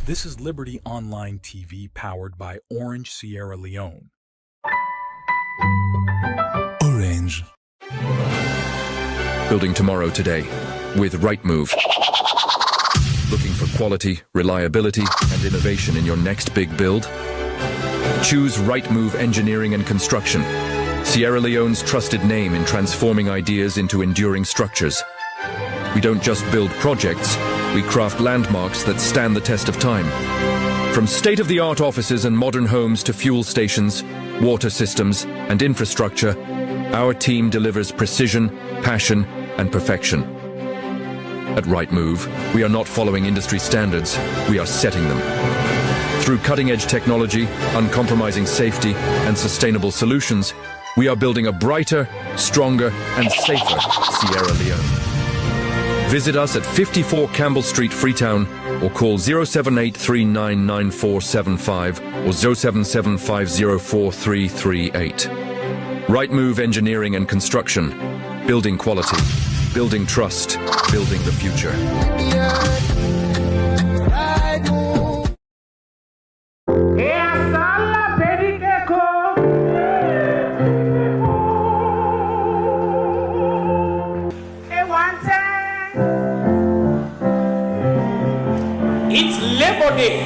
This is Liberty Online TV powered by Orange Sierra Leone. Orange. Building tomorrow today with Rightmove. Looking for quality, reliability, and innovation in your next big build? Choose Rightmove Engineering and Construction, Sierra Leone's trusted name in transforming ideas into enduring structures. We don't just build projects, we craft landmarks that stand the test of time. From state-of-the-art offices and modern homes to fuel stations, water systems, and infrastructure, our team delivers precision, passion, and perfection. At Rightmove, we are not following industry standards, we are setting them. Through cutting-edge technology, uncompromising safety, and sustainable solutions, we are building a brighter, stronger, and safer Sierra Leone. Visit us at 54 Campbell Street, Freetown, or call 078399475 or 077504338. Rightmove Engineering and Construction. Building quality, building trust, building the future. It's Labor Day.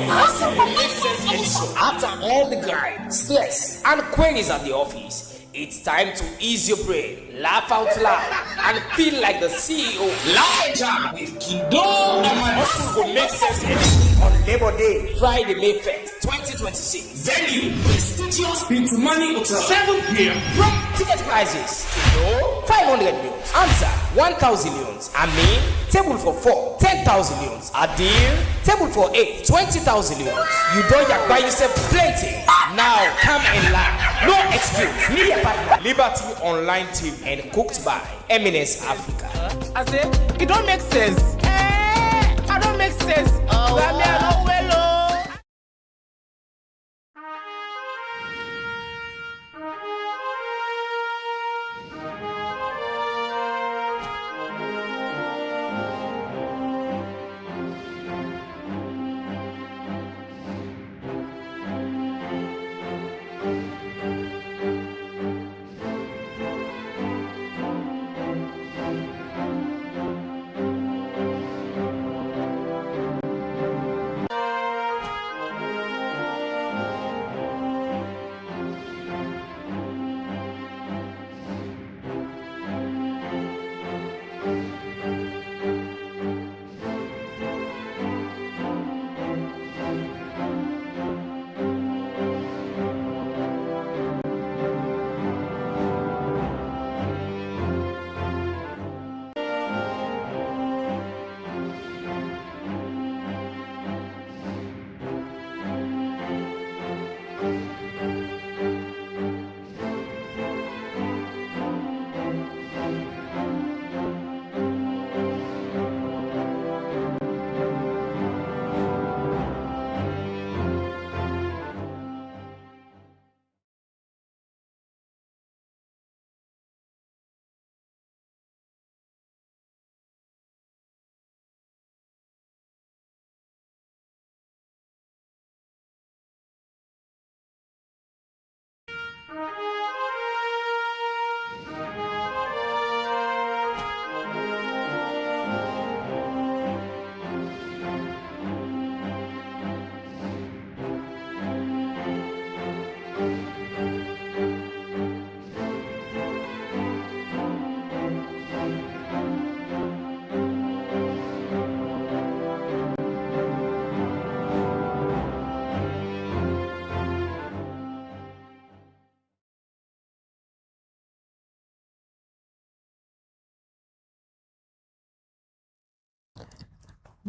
After all the grind, stress, and queries at the office, it's time to ease your brain, laugh out loud, and feel like the CEO. Laugh and jam with Kido. Hustle will make sense on Labor Day, Friday, May 1st, 2026. Venue, prestigious Pinto Money Hotel, 7 p.m. Ticket prices: Kido, 500 leons. Answer, 1,000 leons. Amin, table for 4, 10,000 leons. Adil, table for 8, 20,000 leons. You don't buy yourself plenty. Now come and laugh. No excuse. Media partner Liberty Online TV and cooked by Eminence Africa. I said, it don't make sense. I don't make sense.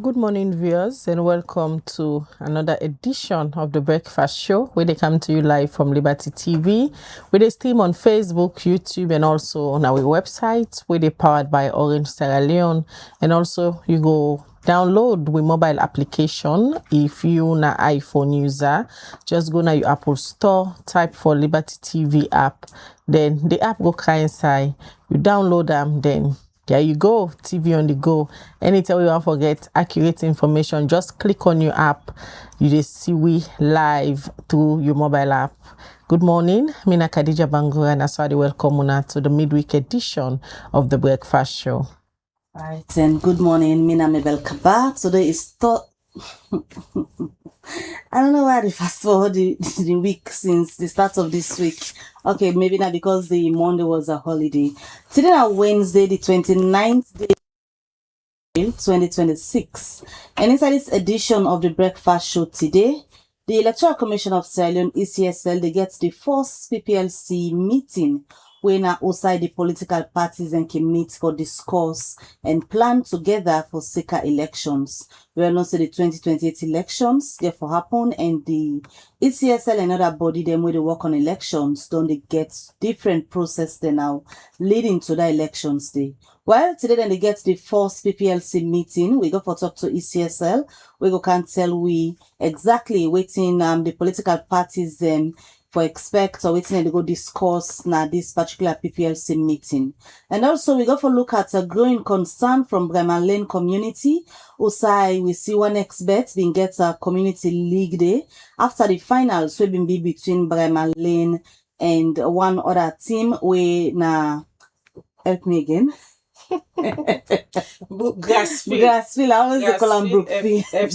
Good morning, viewers, and welcome to another edition of the Breakfast Show, where they come to you live from Liberty TV. We they stream on Facebook, YouTube, and also on our website, where they powered by Orange Sierra Leone. And also, you go download the mobile application. If you na iPhone user, just go na your Apple Store, type for Liberty TV app. Then the app go inside. You download them, then There you go, TV on the go. Anytime you want to get accurate information, just click on your app. You just see we live through your mobile app. Good morning, Mina Khadija Bangura, and Aswadi welcome Una to the midweek edition of the Breakfast Show. Right, and good morning, Mina Mabel Kaba. Today is I don't know why I fast forward the week since the start of this week. Okay, maybe not because the Monday was a holiday. Today on Wednesday, the 29th day, 2026. And inside this edition of the Breakfast Show today, the Electoral Commission of Sierra Leone, ECSL, they get the first PPLC meeting where now outside the political parties and can meet for discourse and plan together for SECA elections. We all know the 2028 elections therefore happen, and the ECSL and other body them where they work on elections don't they get different process they now leading to the elections day. Well, today then they get the first PPLC meeting. We go for talk to ECSL. We go can't tell we exactly waiting the political parties them for expect or waiting to go discuss now this particular PPLC meeting. And also we go for look at a growing concern from Brima Lane community. Also, we see one expert being get a community league day after the finals will be between Brima Lane and one other team. We now help me again. Grassfield. I always call them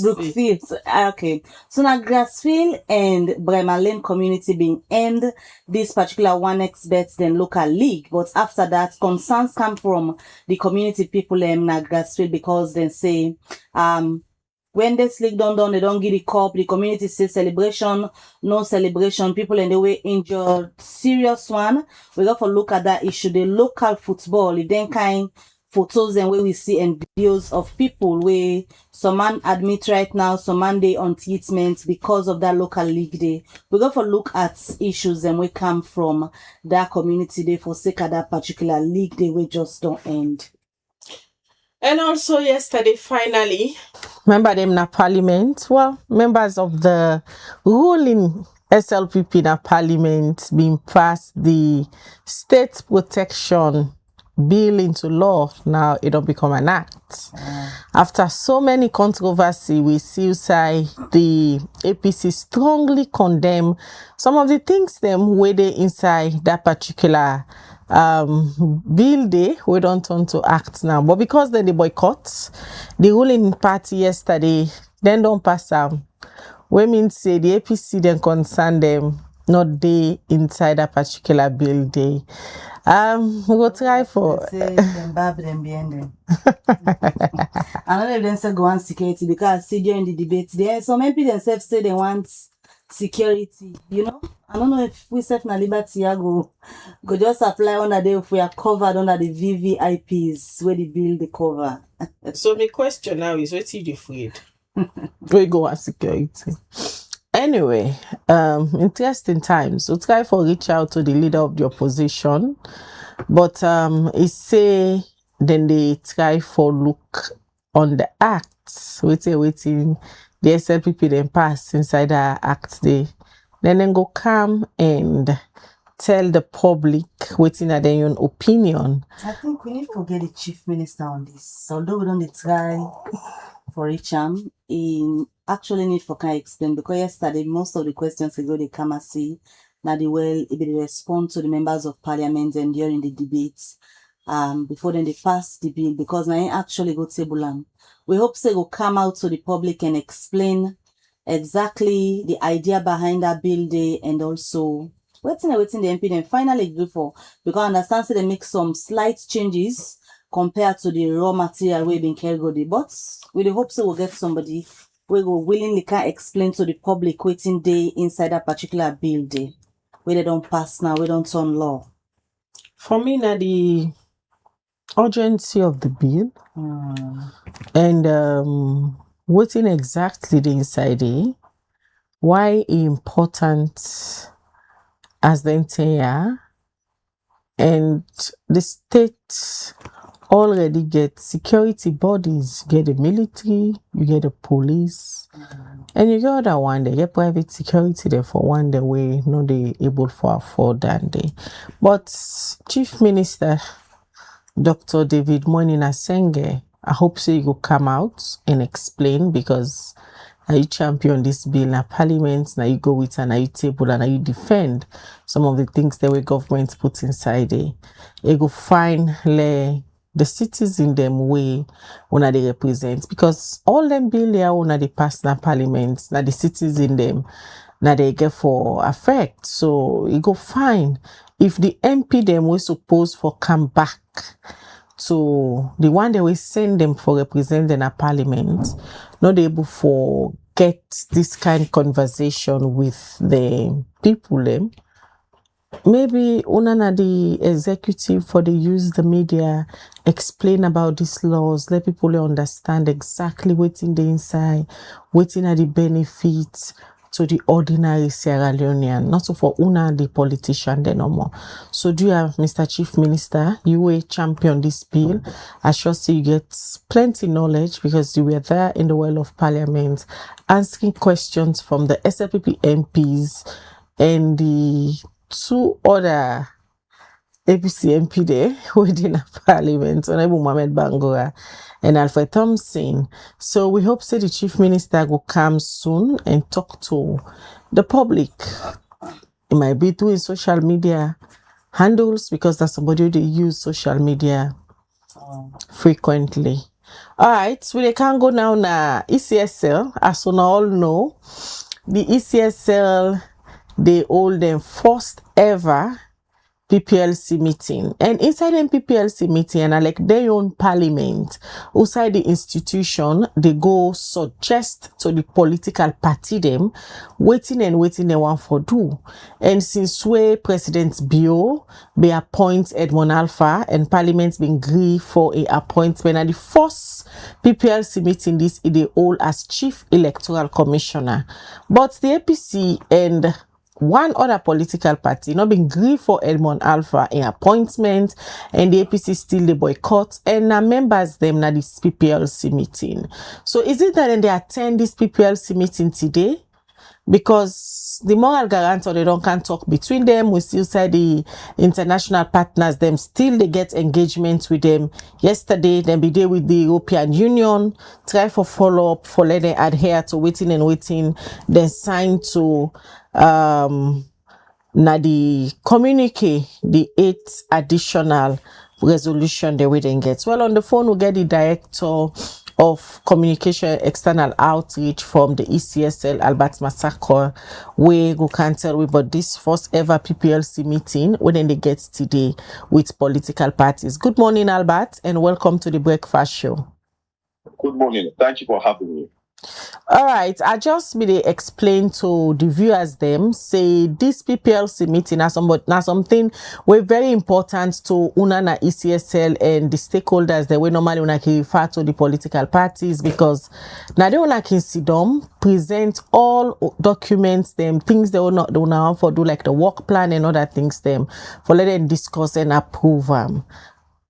Brookfield. Okay. So now Grassfield and Brima Lane community being end this particular one expert then local league. But after that, concerns come from the community people na Grassfield because they say when this league done, they don't give the cup. The community say celebration, no celebration. People in the way injured, serious one. We got to look at that issue. The local football, it then kind photos and where we see and videos of people where some man admit right now, some man they on treatment because of that local league day. We got to look at issues and we come from that community day for sake of that particular league day we just don't end. And also yesterday, finally, remember them in parliament? Well, members of the ruling SLPP in parliament being passed the state protection bill into law. Now it don't become an act. After so many controversy, we see the APC strongly condemn some of the things them where they inside that particular bill day we don't turn to act now, but because then they boycott the ruling party yesterday, then don't pass we mean say the APC then concern them not they inside that particular bill day. We will try for I know they then say go on security because see during the debate there so many people themselves say they want security, you know. I don't know if we set na liberty go just apply under there if we are covered under the VVIPs where the bill they cover. So my question now is what you afraid? We go on security. Anyway, interesting times. We'll try for reach out to the leader of the opposition, but it say then they try for look on the acts. Waiting. The SLPP then pass inside the act day. Then go come and tell the public waiting at their own opinion. I think we need to get the chief minister on this. Although we don't try for reach in actually need for can explain because yesterday most of the questions ago they come and see now they will they respond to the members of parliament and during the debates before then they pass the bill because now I actually go table and we hope they will come out to the public and explain exactly the idea behind that bill day and also waiting the MP then finally agree for because I understand so they make some slight changes compared to the raw material we've been carried, but with the hopes we'll get somebody we will willingly can explain to the public waiting day inside that particular bill day where they don't pass now, we don't turn law. For me now the urgency of the bill and waiting exactly the inside day, why important as the entire and the state already get security bodies, you get the military, you get the police, and you get other one, they get private security there for one the way not they able for afford that day. But Chief Minister Dr. David Moinina Senge. I hope so you will come out and explain, because now you champion this bill in parliament, now you go with and now you table and now you defend some of the things that the government put inside there. You go find the citizens them way when they represent, because all them bill there when they pass na parliament, now the citizens them now they get for effect. So you go find if the MP them was supposed for come back to the one they will send them for representing a parliament, not able for get this kind of conversation with the people them. Maybe unana the executive for the use the media explain about these laws, let people understand exactly what's in the inside, what's in the benefits to the ordinary Sierra Leonean, not so for una the politician then no more. So do you have, Mr. Chief Minister, you were champion this bill. I sure see you get plenty knowledge because you were there in the well of parliament asking questions from the SLPP MPs and the two other APC MP there within a parliament, Honorable Mohamed Bangura and Alfred Thompson. So we hope the Chief Minister will come soon and talk to the public. It might be doing social media handles, because that's somebody who they use social media frequently. All right, so we can go now na ECSL. As we all know, the ECSL, they hold them first ever PPLC meeting, and inside the PPLC meeting, and like their own parliament, outside the institution, they go suggest to the political party them waiting they want for do. And since we President Bio be appoint Edmond Alpha and parliament been agree for a appointment, and the first PPLC meeting this is the all as chief electoral commissioner, but the APC and one other political party not been agreed for Edmond Alpha in appointment, and the APC still the boycott, and now members them na this PPLC meeting. So is it that when they attend this PPLC meeting today? Because the moral guarantor they don't can talk between them. We still say the international partners them still they get engagement with them. Yesterday they be there with the European Union, try for follow up for let them adhere to waiting, then sign to na the communique, the 8th additional resolution they will then get. Well, on the phone we get the director of communication external outreach from the ECSL, Albert Massacre, we go can tell we about this first ever PPLC meeting when they get today with political parties. Good morning, Albert, and welcome to the Breakfast Show. Good morning. Thank you for having me. All right, I just really explain to the viewers them say this PPLC meeting is something we're very important to UNANA ECSL and the stakeholders that we normally refer to the political parties, because now they can see them present all documents them things they will not do now for do like the work plan and other things them for let them discuss and approve them.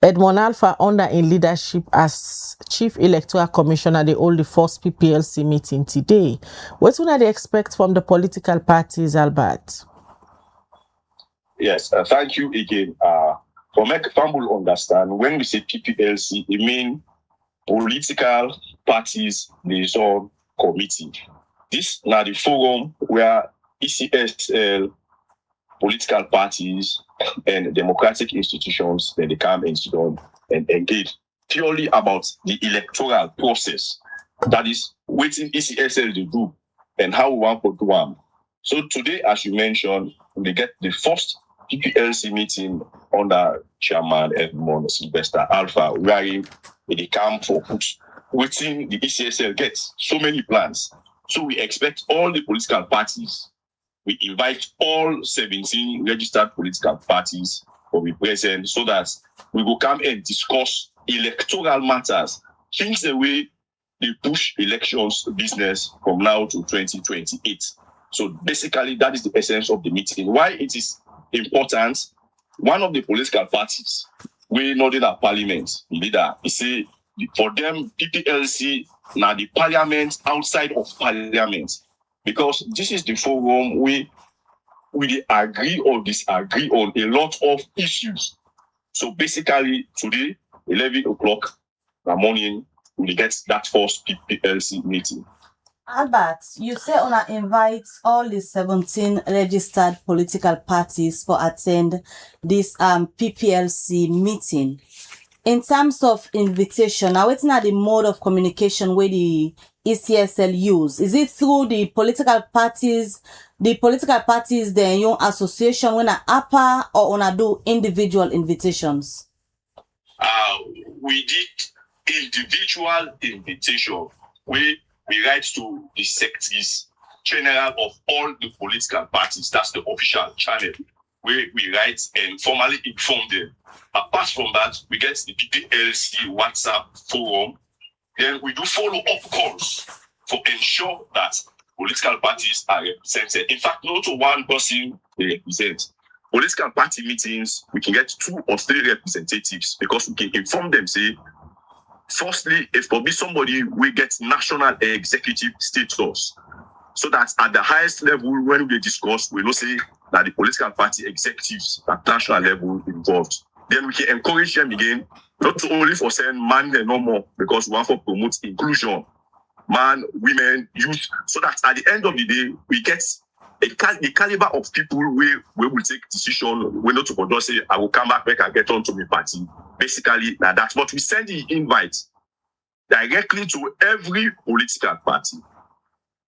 Edmond Alpha, under in leadership as Chief Electoral Commissioner, they hold the first PPLC meeting today. What do they expect from the political parties, Albert? Yes, thank you again. For make people understand, when we say PPLC, it means Political Parties Liaison Committee. This now the forum where ECSL, political parties, and democratic institutions that they come and sit down and engage purely about the electoral process. That is waiting ECSL to do and how we want to do them. So today, as you mentioned, we get the first PPLC meeting under Chairman Edmond Sylvester Alpha, where they come for waiting the ECSL gets so many plans. So we expect all the political parties. We invite all 17 registered political parties to be present so that we will come and discuss electoral matters, things the way they push elections business from now to 2028. So basically, that is the essence of the meeting. Why it is important, one of the political parties, we know that parliament leader, he say for them, PPLC, now the parliament outside of parliament. Because this is the forum we agree or disagree on a lot of issues. So basically, today, 11 o'clock in the morning, we get that first PPLC meeting. Albert, you say una invite all the 17 registered political parties for attend this PPLC meeting. In terms of invitation, now what's not the mode of communication where the ECSL use? Is it through the political parties, their own association when a upper or on a do individual invitations? We did individual invitation where we write to the secretaries general of all the political parties. That's the official channel where we write and formally inform them. Apart from that, we get the PPLC WhatsApp forum. Then we do follow-up calls to ensure that political parties are represented. In fact, not one person they represent. Political party meetings, we can get 2 or 3 representatives because we can inform them, say, firstly, if there be somebody, we get national executive status. So that at the highest level, when we discuss, we know say that the political party executives at national level involved. Then we can encourage them again, not only for saying man and no more, because we want to promote inclusion, man, women, youth, so that at the end of the day, we get the caliber of people we will take decision. We not to just say, I will come back and get on to my party. Basically, like that. But we send the invite directly to every political party.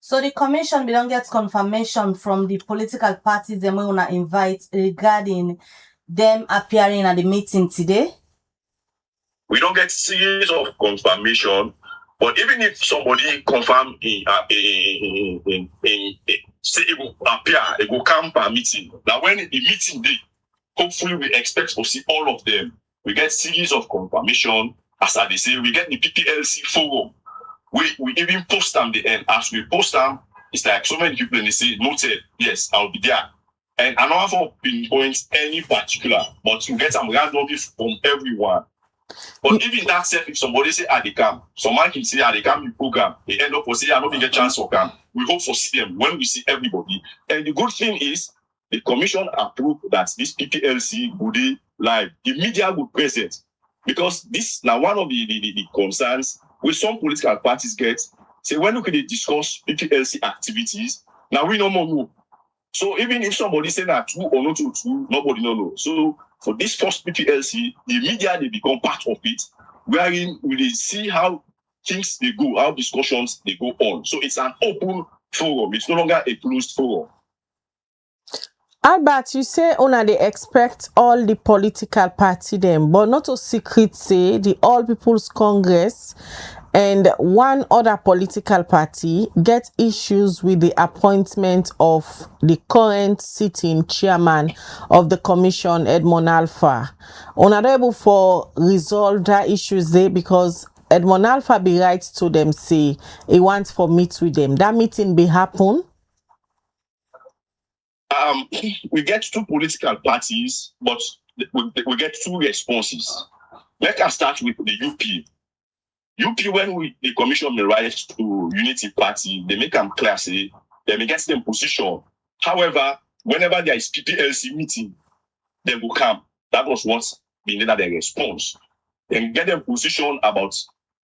So the commission, we don't get confirmation from the political parties them we want to invite regarding them appearing at the meeting today? We don't get series of confirmation, but even if somebody confirm say it will appear, it will come per meeting. Now when the meeting day, hopefully we expect to see all of them. We get series of confirmation, as they say, we get the PPLC forum. We even post them the end. As we post them, it's like so many people and they say, noted, yes, I'll be there. And I don't have to pinpoint any particular, but you get some randomly from everyone. But even that said, if somebody say they come, someone can say they come in program, they end up for say I don't get a chance to come. We hope for see them when we see everybody. And the good thing is the commission approved that this PPLC would be live. The media would present. Because this now one of the concerns with some political parties get, say when we can discuss PPLC activities, now we no more know. So even if somebody say that true or not true, nobody know. So for this first PPLC, the media they become part of it, wherein we will see how things they go, how discussions they go on. So it's an open forum. It's no longer a closed forum. Albert, you say una they expect all the political party them, but not a secret say the All People's Congress and one other political party get issues with the appointment of the current sitting chairman of the commission, Edmond Alpha. Honorable for resolve that issues there because Edmond Alpha be right to them say he wants for meet with them. That meeting be happen. We get 2 political parties, but we get 2 responses. Let us start with the UP. UP, when the commission may rise to Unity Party, they make them clear, say, they may get them position. However, whenever there is PPLC meeting, they will come. That was what's been their response. Then get them position about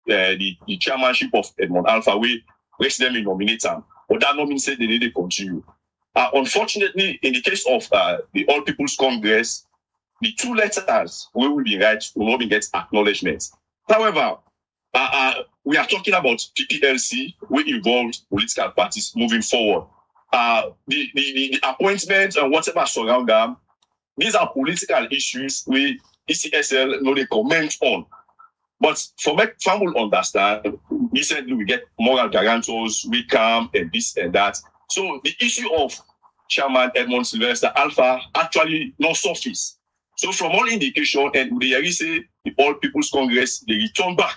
the chairmanship of Edmond Alpha, we raise them in nominate them. But that not mean say they need to continue. Unfortunately, in the case of the All People's Congress, the 2 letters we will be right will not get acknowledgement. However, we are talking about PPLC, we involved political parties moving forward. The appointments and whatever surround them, these are political issues we ECSL no they comment on. But for make family understand, recently we get moral guarantors, we come and this and that. So the issue of Chairman Edmond Sylvester Alpha actually no surface. So from all indication, and they say the All People's Congress, they return back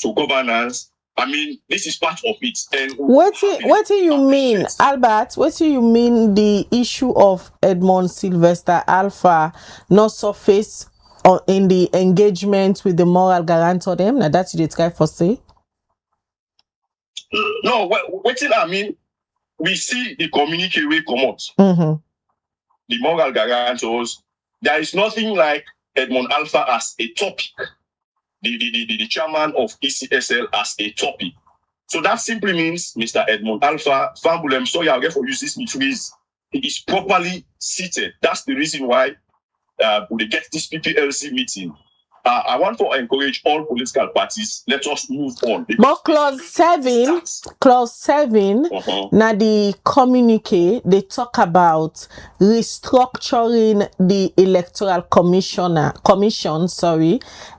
to governance. I mean, this is part of it. And what do you mean, Albert? What do you mean the issue of Edmond Sylvester Alpha no surface in the engagement with the moral guarantor them? Now that's what try for say. No, what I mean, we see the communique way come out. Mm-hmm. The moral guarantors. There is nothing like Edmond Alpha as a topic, the chairman of ECSL as a topic. So that simply means Mr. Edmond Alpha, I'm sorry, I'll get for use this phrase, he is properly seated. That's the reason why we get this PPLC meeting. I want to encourage all political parties, let us move on. But clause 7, now the communique, they talk about restructuring the electoral commission,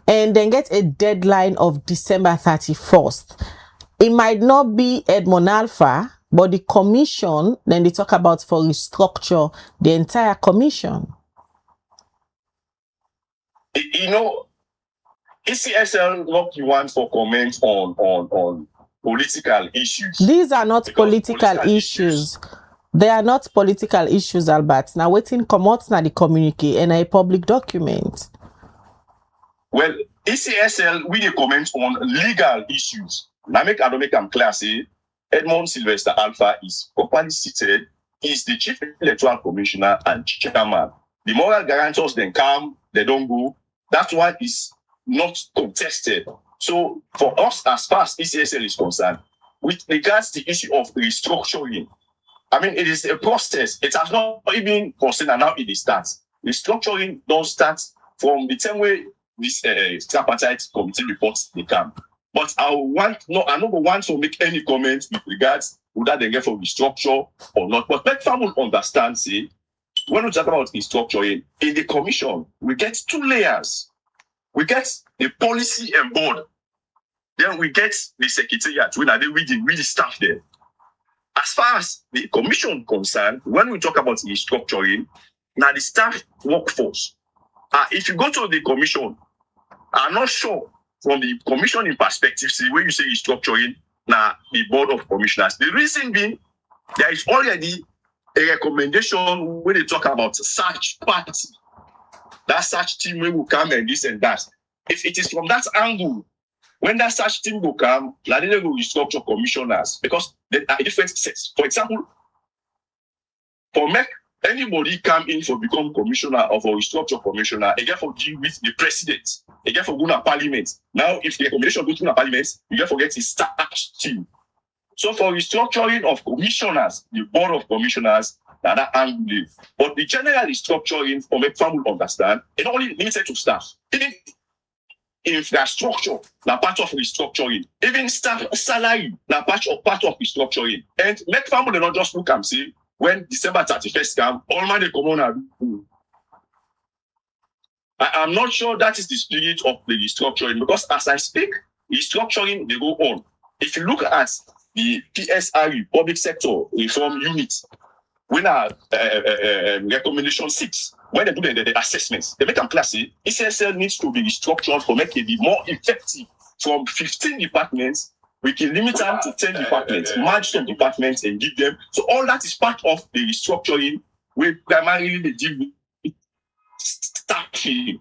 and then get a deadline of December 31st. It might not be Edmond Alpha, but the commission, then they talk about for restructure the entire commission. You know, ECSL not the one for comment on political issues. These are not political issues. They are not political issues, Albert. Now, waiting come out now the communique and a public document. Well, ECSL we dey comment on legal issues. Now make them clear, say Edmond Sylvester Alpha is properly seated. He is the chief electoral commissioner and chairman. The moral guarantors then come, they don't go. That one is not contested. So for us, as far as ECSL is concerned, with regards to the issue of restructuring, I mean, it is a process. It has not even considered, and now it starts. Restructuring don't start from the time where this tripartite committee reports they come. But I don't want to make any comments with regards whether they get for restructure or not. But let family understand, say, when we talk about restructuring, in the commission, we get 2 layers. We get the policy and board. Then we get the secretariat, when they with the staff there. As far as the commission concerned, when we talk about restructuring, now the staff workforce. If you go to the commission, I'm not sure from the commissioning perspective, see when you say restructuring, now the board of commissioners. The reason being, there is already a recommendation when they talk about search party. That search team will come and this and that. If it is from that angle, when that search team will come, they will restructure commissioners because there are different sets. For example, for make anybody come in for become commissioner or for restructure commissioner, they get for deal with the president. They get for go to parliament. Now, if the recommendation goes to parliament, you get forget his search team. So for restructuring of commissioners, the board of commissioners, that angle. But the general restructuring, for make family understand, it's not only limited to staff. Even infrastructure, na part of restructuring. Even staff salary, na part of restructuring. And make family not just look and say, when December 31st come, all money they come on and I'm not sure that is the spirit of the restructuring because as I speak, restructuring they go on. If you look at the PSRU, Public Sector Reform Unit, when recommendation 6, when they do the assessments, they make them classy. ECSL needs to be restructured for making it more effective. From 15 departments, we can limit them to 10 departments, merge some departments and give them. So all that is part of the restructuring, where primarily they deal with staffing.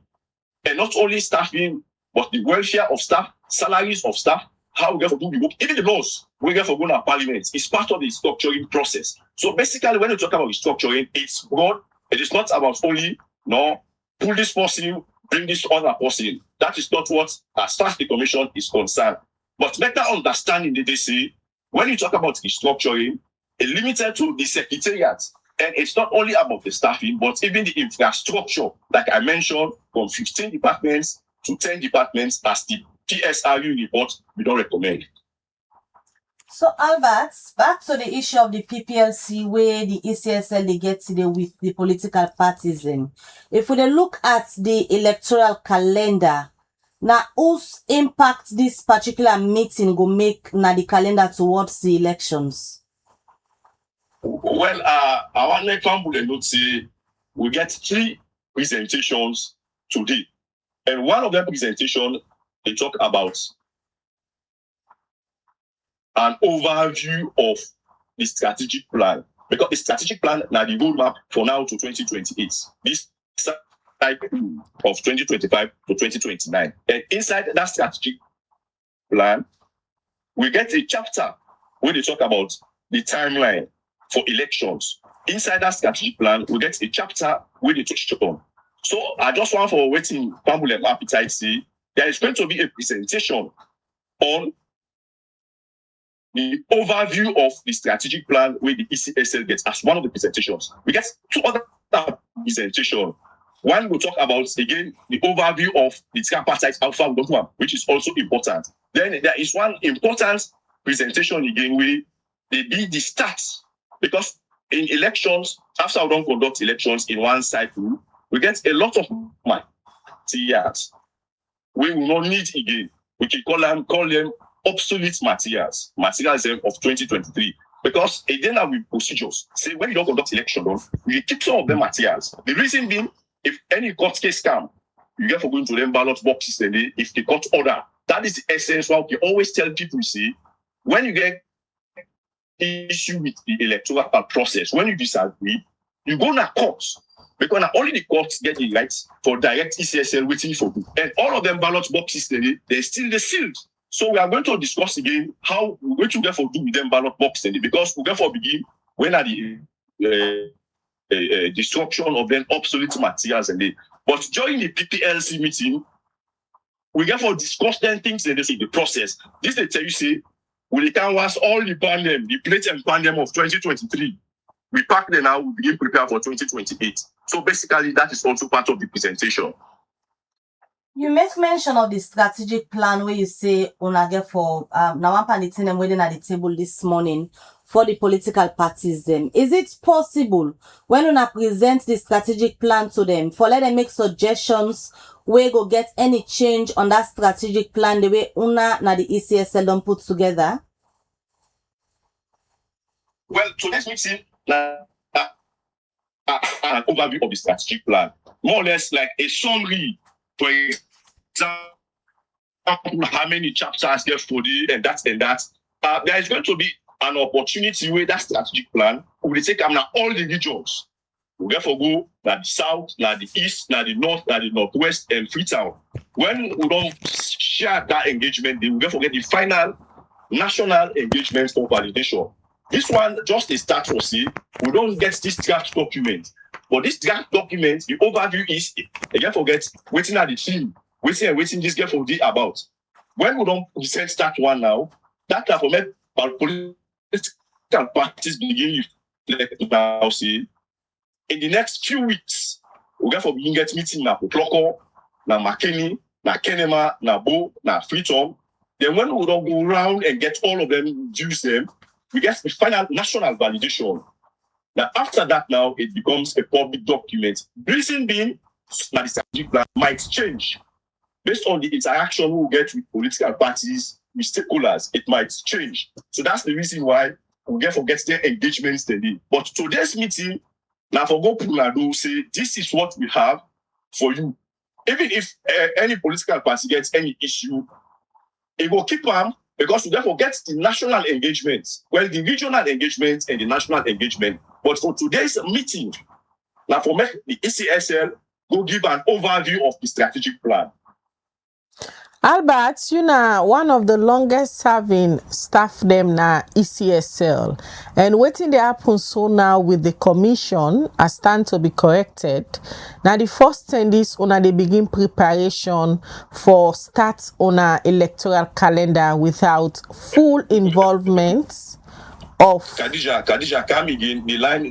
And not only staffing, but the welfare of staff, salaries of staff, how we get for do the work, even the laws we get for going to parliament is part of the restructuring process. So basically, when you talk about restructuring, it's broad. It is not about only pull this person, bring this other person. That is not what, as far as the commission is concerned. But better understanding that they say, when you talk about restructuring, it's limited to the secretariat. And it's not only about the staffing, but even the infrastructure, like I mentioned, from 15 departments to 10 departments as the PSRU report, we don't recommend. So, Albert, back to the issue of the PPLC, where the ECSL they get today with the political parties. If we look at the electoral calendar, now whose impact this particular meeting go make na the calendar towards the elections? Well, our next one will note say we get 3 presentations today, and one of them presentation they talk about an overview of the strategic plan, because the strategic plan now the roadmap for now to 2028. This cycle of 2025 to 2029, and inside that strategic plan, we get a chapter where they talk about the timeline for elections. Inside that strategic plan, we get a chapter where they touch on So I just want for waiting Pambul and Appetite see there is going to be a presentation on the overview of the strategic plan where the ECSL gets as one of the presentations. We get two other presentations. One will talk about again the overview of the tripartite alpha document, which is also important. Then there is one important presentation again where they did the stats, because in elections, after we don't conduct elections in one cycle, we get a lot of materials we will not need again. We can call them obsolete materials of 2023. Because again, now with procedures, say when you don't conduct election, you keep some of them materials. The reason being, if any court case come, you get for going to them ballot boxes, and if the court order, that is the essence why we always tell people, see, when you get issue with the electoral process, when you disagree, you go to court. Because not only the courts get the rights for direct ECSL waiting for you, and all of them ballot boxes, they're still the sealed. So we are going to discuss again how we're going to therefore do with them ballot boxes, because we therefore begin when are the destruction of them obsolete materials and but during the PPLC meeting, we therefore discuss them things and they say the process. This they tell you say we can wash all the pandem, the plate and pandem of 2023. We pack them now, we begin prepare for 2028. So basically, that is also part of the presentation. You make mention of the strategic plan where you say Onage for now one panel waiting at the table this morning for the political parties them. Is it possible when Una present the strategic plan to them for let them make suggestions where go get any change on that strategic plan the way Una na the ECSL don't put together? Well, today's meeting an overview of the strategic plan, more or less like a summary. For example, how many chapters there for the and that and that. There is going to be an opportunity where that strategic plan will take all the regions. We therefore go na the south, na the east, na the north, na the northwest, and Freetown. When we don't share that engagement, they will therefore get the final national engagement for validation. This one just a start for see. We don't get this draft document. But this draft document, the overview is again forget waiting at the team, waiting this girl for the about. When we don't present that one now, that will make our political parties begin now see. In the next few weeks, we get for begin get meeting na Poploko, na Makeni, na Kenema, na Bo, na Freetown. Then when we don't go around and get all of them, use them, we get the final national validation. Now, after that, now it becomes a public document. Reason being, that the strategic plan might change based on the interaction we will get with political parties, with stakeholders. It might change. So that's the reason why we get forget their engagement steady. But today's meeting, now for go Punado say this is what we have for you. Even if any political party gets any issue, it will keep on. Because we therefore get the national engagement, well, the regional engagement and the national engagement. But for today's meeting, now for make the ECSL go give an overview of the strategic plan. Albert, you know, one of the longest serving staff them na ECSL. And waiting they happen so now with the commission as stand to be corrected. Now the first thing is on they begin preparation for start on a electoral calendar without full involvement of Khadija, come again. The line,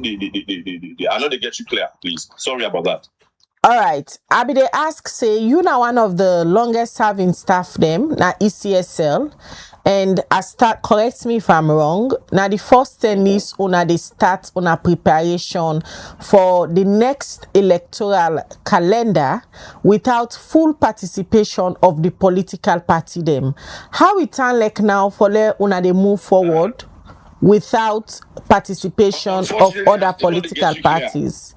I know they get you clear, please. Sorry about that. All right. Abi they ask, say, you now one of the longest serving staff them, na ECSL, and I start, correct me if I'm wrong, now the first thing is una they start on a preparation for the next electoral calendar without full participation of the political party them. How it turn like now for una they move forward without participation of other political parties?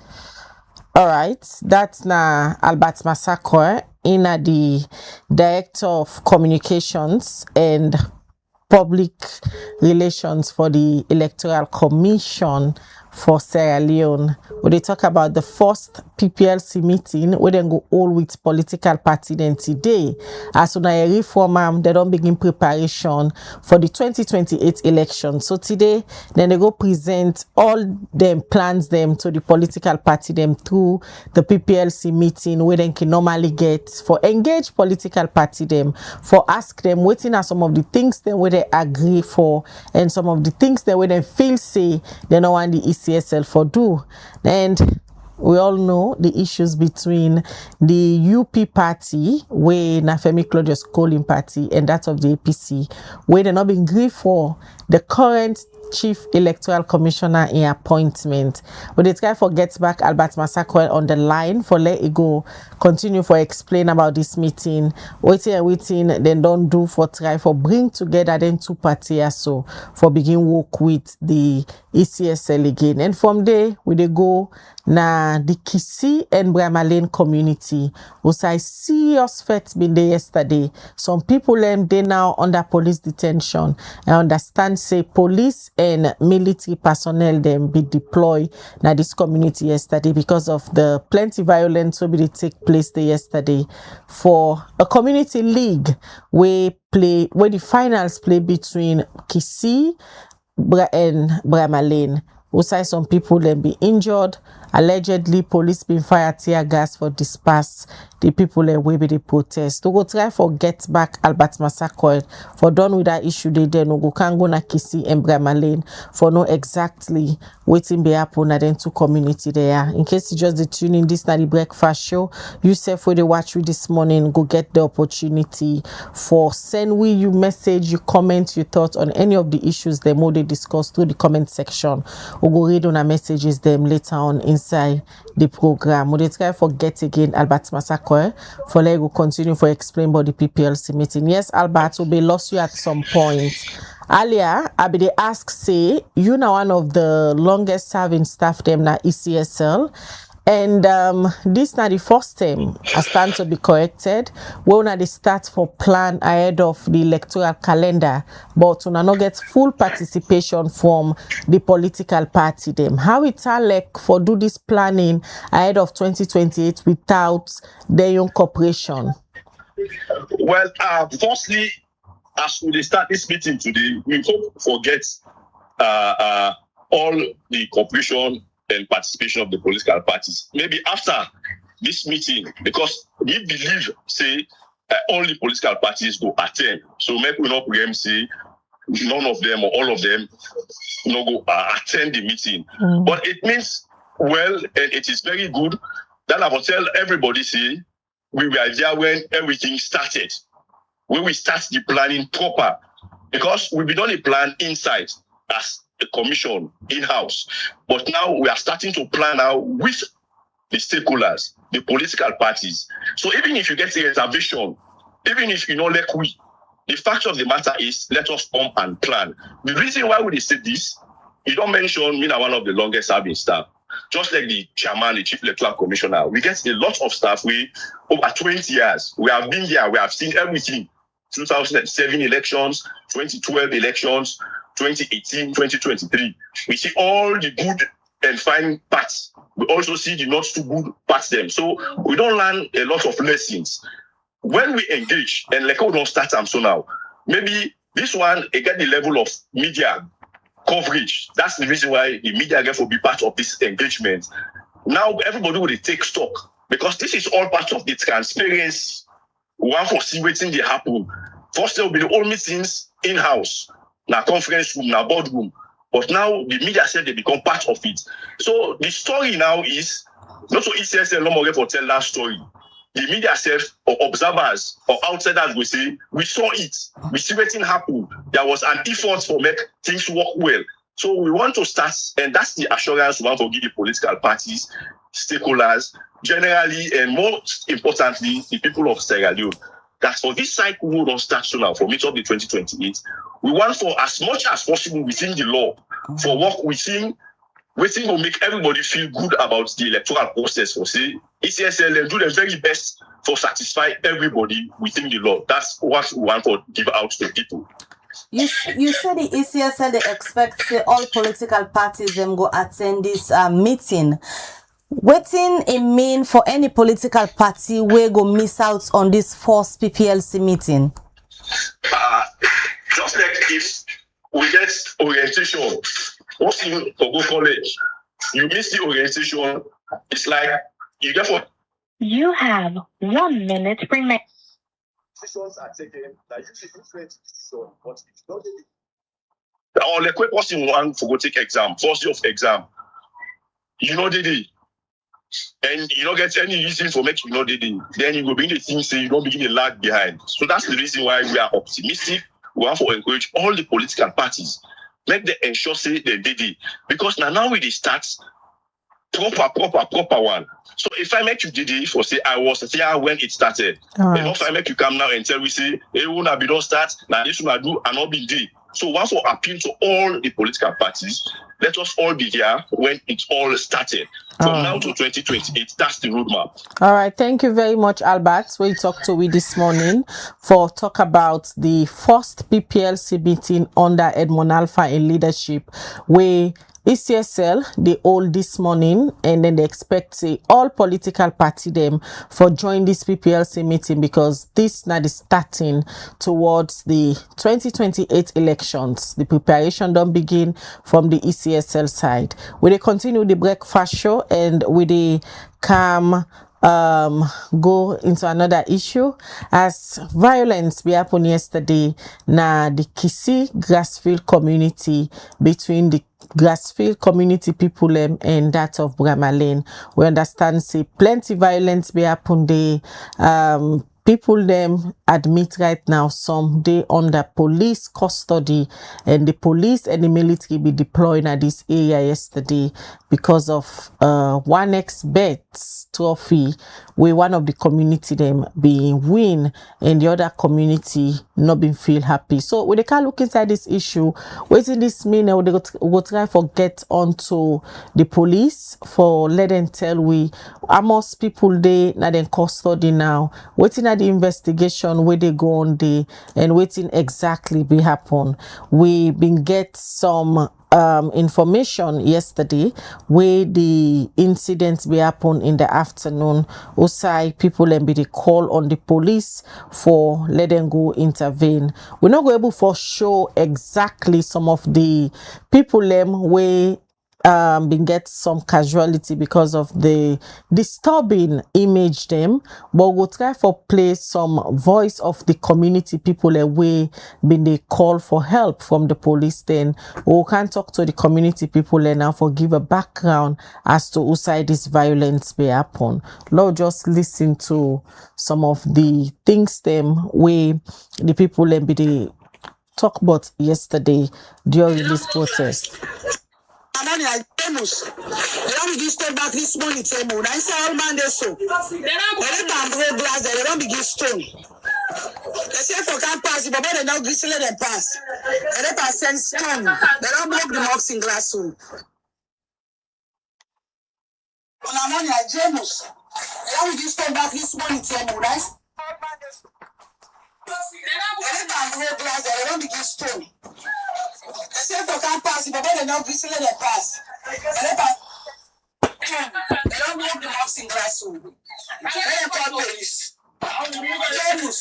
All right, that's na Albert Masakwe, the Director of Communications and Public Relations for the Electoral Commission for Sierra Leone. We they talk about the first PPLC meeting where they go all with political party then today. As soon as a reform, they don't begin preparation for the 2028 election. So today, then they go present all them plans them to the political party them through the PPLC meeting where they can normally get for engage political party them, for ask them waiting are some of the things then where they agree for and some of the things that where they feel say they don't want the ECSL for do. And we all know the issues between the UP party, where Nafemi Claudius Colin party, and that of the APC, where they're not being agreed for the current Chief Electoral Commissioner in appointment. But they try for get back Albert Massaquoi on the line for let it go. Continue for explain about this meeting. Waiting, then don't do for try for bring together then two parties so for begin work with the ECSL again. And from there, we they go na the Kisi and Brima Lane community. Was I serious fight been there yesterday. Some people they now under police detention. I understand say police and military personnel them be deployed na this community yesterday because of the plenty violence will be take place there yesterday for a community league where the finals play between Kisi and Brima Lane. We say some people then be injured. Allegedly, police been fire tear gas for disperse the people that will be the protest. To go try for get back Albert Massaquoi for done with that issue they then go can go na Kisi and Brima Lane for know exactly waiting be happen and then two community there. In case you just the tune in this na the breakfast show, you self where they watch you this morning, go get the opportunity for send we you message, you comment, your thoughts on any of the issues they more they discuss through the comment section. We go read on our messages them later on inside the program. We dey try for get again Albert Massaquoi for let go continue for explain about the PPLC meeting. Yes, Albert will be lost you at some point. Earlier, I be they ask say you now one of the longest serving staff them na ECSL. And this not the first time I stand to be corrected. We will not start for plan ahead of the electoral calendar, but we not get full participation from the political party them. How it like for do this planning ahead of 2028 without their own cooperation? Well, firstly, as we start this meeting today, we hope for get all the cooperation and participation of the political parties. Maybe after this meeting, because we believe, say, only political parties go attend. So maybe we not preempt say none of them or all of them no go attend the meeting. But it means well, and it is very good that I will tell everybody say we were there when everything started. When we start the planning proper, because we be done a plan inside as a commission in-house, but now we are starting to plan now with the stakeholders, the political parties. So even if you get a reservation, even if you know like we, the fact of the matter is let us come and plan. The reason why we say this, you don't mention me now one of the longest serving staff. Just like the chairman, the chief electoral commissioner, we get a lot of staff. We over 20 years, we have been here, we have seen everything. 2007 elections, 2012 elections, 2018, 2023. We see all the good and fine parts. We also see the not too good parts them. So we don't learn a lot of lessons. When we engage, and like we don't start them so now, maybe this one, it get the level of media coverage. That's the reason why the media get to be part of this engagement. Now everybody will take stock because this is all part of the transparency. We want to see what's in the happen. First, there will be the all meetings in-house, na conference room, na boardroom. But now the media said they become part of it. So the story now is not so ECSL no more for tell that story. The media self or observers or outsiders will say, we saw it, we see what's happen. There was an effort to make things work well. So we want to start, and that's the assurance we want to give the political parties, stakeholders, generally, and most importantly, the people of Sierra Leone, that for this cycle we don't start so now, for mid of the 2028, we want for as much as possible within the law, for work within, waiting will make everybody feel good about the electoral process, for say, ECSL and do the very best for satisfy everybody within the law. That's what we want to give out to people. You said the ECSL they expect say all political parties them go attend this meeting. Wetin it mean for any political party we go miss out on this first PPLC meeting? Just like if we get orientation, once you go college, you miss the orientation. It's like you get what. You have 1 minute remaining. Decisions are taken that you should different decision, but it's not the or like when person want to go take exam, first day of exam, you know the and you don't get any reason for making you know the then you go bring the thing say you don't begin to lag behind. So that's the reason why we are optimistic. We want to encourage all the political parties, make them ensure say they did it. Because now we start proper one. So if I make you did it for say I was there when it started, and if I make you come now and tell we say, hey, we not be don't start, now this one do and not be did. So once we appeal to all the political parties, let us all be there when it all started. From now to 2028, that's the roadmap. All right, thank you very much, Albert. We talked to we this morning for talk about the first PPLC meeting under Edmond Alpha in leadership, where ECSL they hold this morning, and then they expect say all political party them for join this PPLC meeting because this now is starting towards the 2028 elections. The preparation don't begin from the ECSL side. We they continue the breakfast show and we they come go into another issue as violence be happened yesterday na the Kisi Grassfield community between the Grassfield community people and that of Brima Lane. We understand say plenty violence be happen there. People them admit right now some they under police custody, and the police and the military be deployed at this area yesterday because of one ex-bet trophy where one of the community them being win and the other community not being feel happy. So when they can look inside this issue, waiting this mean we go try for get onto the police for let them tell we almost people they not in custody now, waiting at the investigation where they go on day and waiting exactly be happen. We been get some information yesterday where the incidents be happen in the afternoon. Osai people and be the call on the police for let them go intervene. We're not going able for show exactly some of the people them where been get some casualty because of the disturbing image them, but we'll try for play some voice of the community people away been they call for help from the police. Then we can talk to the community people and now for give a background as to who side this violence may happen. Lord, just listen to some of the things them where the people and be they talk about yesterday during this protest. Amani, I famous. They don't begin step back this morning table. I say all man they so. They don't break glass. They don't begin stone. They say for can't pass, but they don't gristle them pass. And they pass send stone. They don't break the box in glass soon. Amani, I famous. They don't begin step back this morning table. I say all man they so. They don't break glass. They don't begin stone. They say for can't pass, but they don't gristle them pass. They don't break the box in glass soon. They call police. James,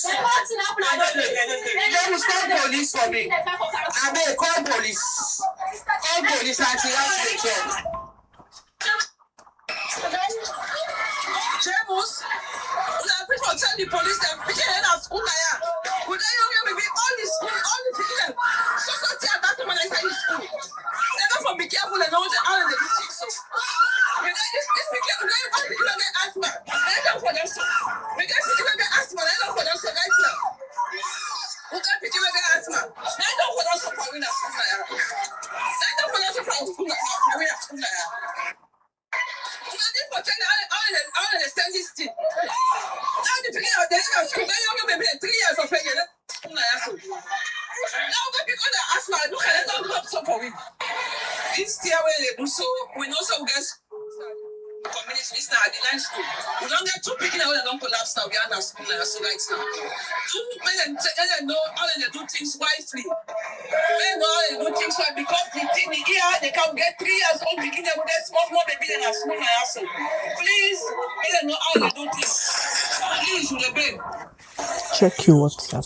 call police for me. I may call police. Call police and see how they care. James, people tell the police that we can't have school like that. Would they be all the school, all the people? So tell that when I say school. They don't be careful and don't all of the so. When I just be careful, they don't get asthma. They don't for them so. Because people get asthma, they don't for them so right now. Who got people get asthma? They don't for them so for winner school like that. They don't for them so for school like that. I don't understand this thing. Now the beginning of the school, they only maybe 3 years of age. Now the people that ask me, look at it, don't come so for me. This year we do so, we know some guys community police, this now at the line school. We don't get two picking out and don't collapse now. We are now school now, so right now. Two men and know how they do things wisely. Men know how they do things wisely because the thing here, they can get 3 years old picking them with their small baby in a school now. So please, let them know how they do things. Please, with the babe. Check your WhatsApp.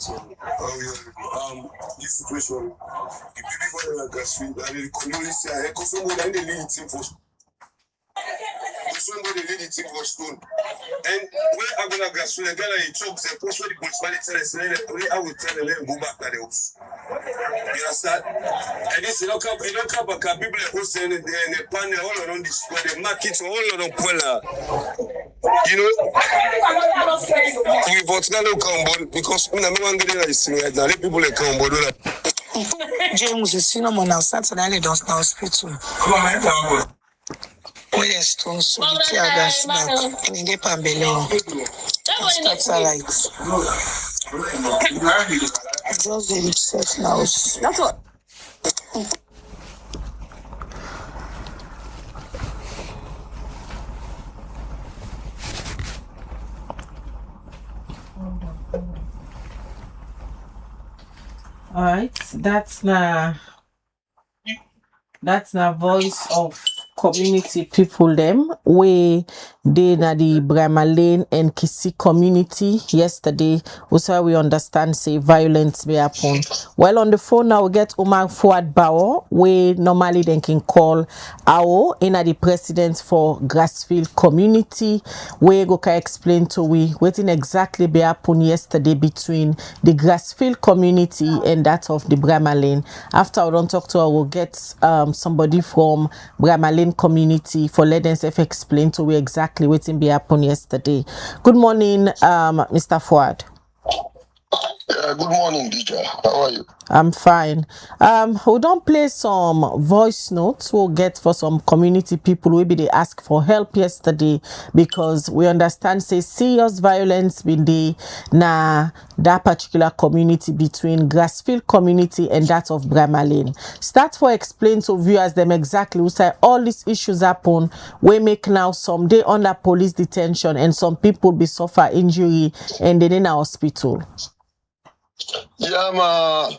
This situation, the baby boy like a sweet, and the community, I echo somebody and they lead the team for somebody lead the team for stone. And when I'm gonna go to the guy, he talks, the post where the policeman tell us, I will tell them go back to the house. You understand? And this is not a people who say in the panel all around the square, the markets all around Puella. You know, we vote now come on because when I'm going to get right now, the people that come on. James is seen on Saturday at the hospital. Where the stones so the tear gas back and get Pambelo. That's all right. Just the research now. That's what. All right, that's na voice of community people them we they na the Brima Lane and Kisi community yesterday. Also we understand say violence may happen. Well, on the phone now we get Umar Fuad Bao, we normally then can call Ao in the president for Grassfield community. We go can explain to we waiting exactly be happen yesterday between the Grassfield community and that of the Brima Lane. After we don't talk to her, we'll get somebody from Brima Lane community for let them explain to we exactly waiting be happen yesterday. Good morning, Mr. Fuad. Good morning, DJ. How are you? I'm fine. We don't play some voice notes we'll get for some community people will be they ask for help yesterday because we understand say serious violence been the na that particular community between Grassfield community and that of Brima Lane. Start for explain to viewers them exactly who say all these issues happen we make now some day under police detention and some people be suffer injury and they in a hospital. Yeah,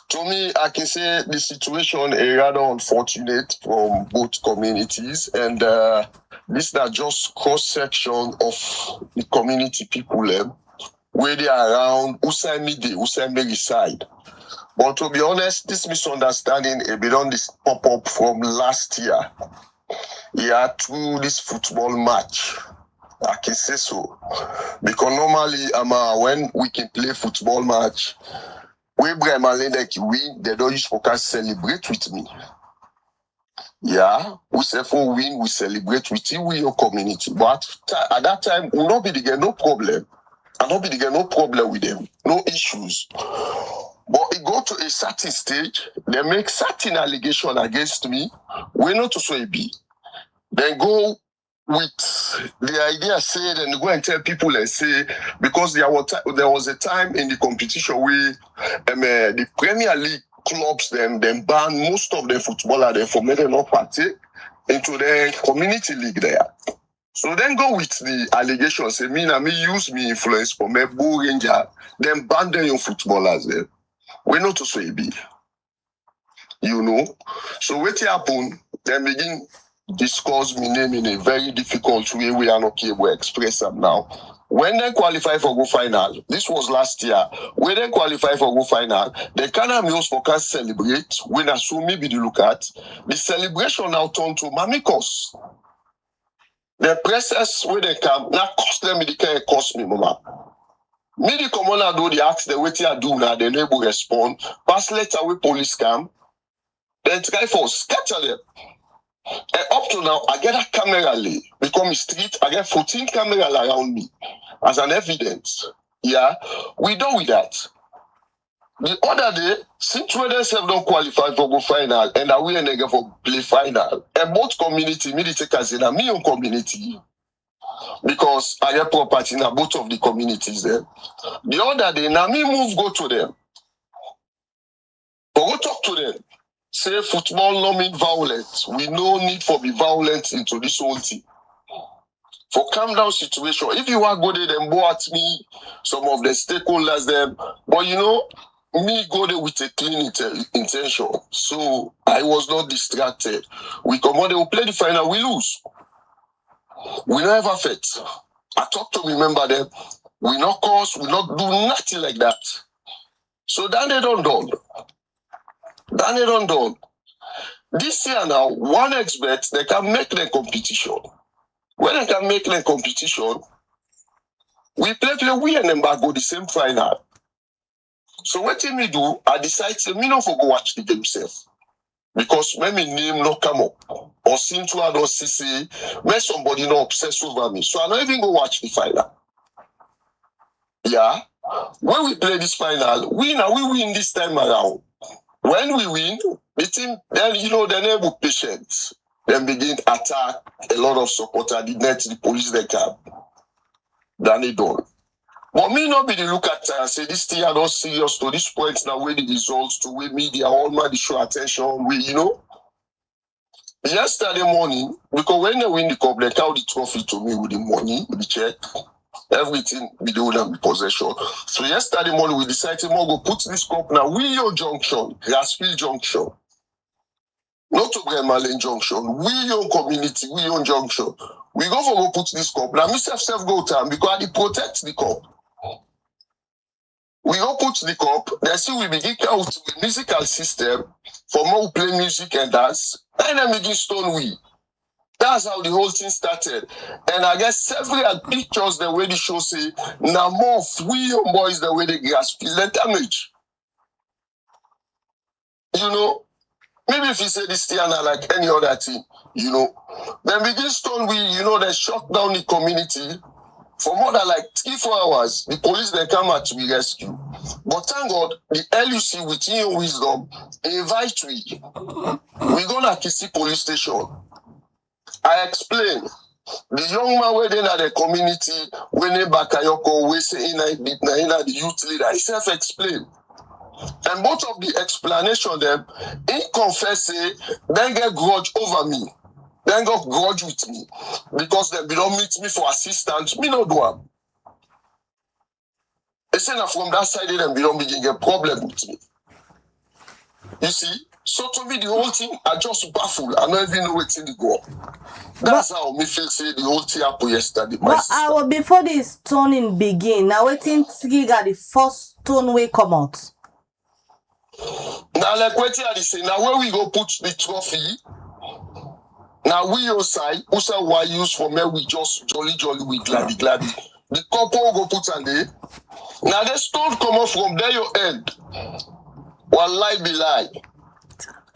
to me, I can say the situation is rather unfortunate from both communities, and this is not just cross-section of the community people where they are around Usaimiri side. But to be honest, this misunderstanding has been on this pop-up from last year. Yeah, through this football match. I can say so. Because normally, when we can play football match, we Brima Lane like win, they don't use focus celebrate with me. Yeah, we say for win, we celebrate with you, with your community. But at that time, we not be the no problem. I not be the no problem with them, no issues. But it go to a certain stage, they make certain allegation against me. We not to say be. Then go with the idea said and go and tell people and say because there was a time in the competition where the Premier League clubs them ban most of the footballers there for making no party into the community league there. So then go with the allegation say me use me influence for me Bull Ranger, then ban them young footballers there. We not to say be. You know. So what happen, then begin discuss my name in a very difficult way we are not able to express them now. When they qualify for go final, this was last year, when they qualify for go final, they cannot use for can celebrate, when assume maybe the look at, the celebration now turn to Mamikos. The process where they come, now cost them, it can't cost me, mama. Me the commander do the ask the what you do now, they never respond, pass letter with police come, then try for scatter them. And up to now, I get a camera lay. Become a street, I get 14 cameras around me as an evidence. Yeah, we done with that. The other day, since we themselves don't qualify for go final, and I will again for play final, and both community, me take as in a me own community. Because I get property in both of the communities there. The other day, now me move go to them. But go talk to them. Say football no mean violence. We no need for be violent into this whole thing. for calm down situation. If you want go there, then go at me, some of the stakeholders them. But you know, me go there with a clean intention. So I was not distracted. We come on, they will play the final, we lose. We never fit. I talk to remember them. We not cause, we not do nothing like that. So then they don't done. Then they don't done. This year now, one expert, they can make the competition. When they can make the competition, we play, we and them back go the same final. So what me do, I decide to me not for go watch the game self. Because when my name not come up, or seem to have see, when somebody not obsessed over me. So I don't even go watch the final. Yeah. When we play this final, we win this time around. When we win, the team, then you know, the name of patience. Then begin attack a lot of supporters, the net, the police they come. Then they don't. But me not be the look at and say this thing are not serious to this point now where the results to where media all man the show attention, we you know. Yesterday morning, because when they win the cup, they count the trophy to me with the money, with the check. Everything we do them in possession. So yesterday morning we decided more go put this cup now. William Junction, Grassfield Junction. Not to Brima Lane Junction. William Community, William Junction. We go for go put this cup. Now myself go time because I protect the cup. We go put the cup, then see we begin out with musical system for more play music and dance. And then begin stone we. That's how the whole thing started. And I guess several pictures the way the show say, now more we young boys the way the grass feel the damage. You know, maybe if you say this thing like any other thing, you know, then begin stone we, you know, they shut down the community for more than like 3-4 hours. The police they come out to be rescued. But thank God, the LUC with your wisdom invite we. We go to Kisi police station. I explain. The young man where they in the community, when they back Ayoko, we say in the youth leader, he self-explain. And both of the explanation them, he confess say, then get grudge over me. Then got grudge with me. Because they don't meet me for assistance, me no do am. They say that from that side, they don't begin get problem with me. You see? So to me, the whole thing, I just baffled. I don't even know what's in the go. That's how me feel say the whole thing happened yesterday. But before this stoning begin, now waiting to got the first stone way come out. Now like what you say, now where we go put the trophy, now we outside, also why use for me, we just jolly, we gladdy. The couple go put on there. Now the stone come off from there your end. One lie be lie.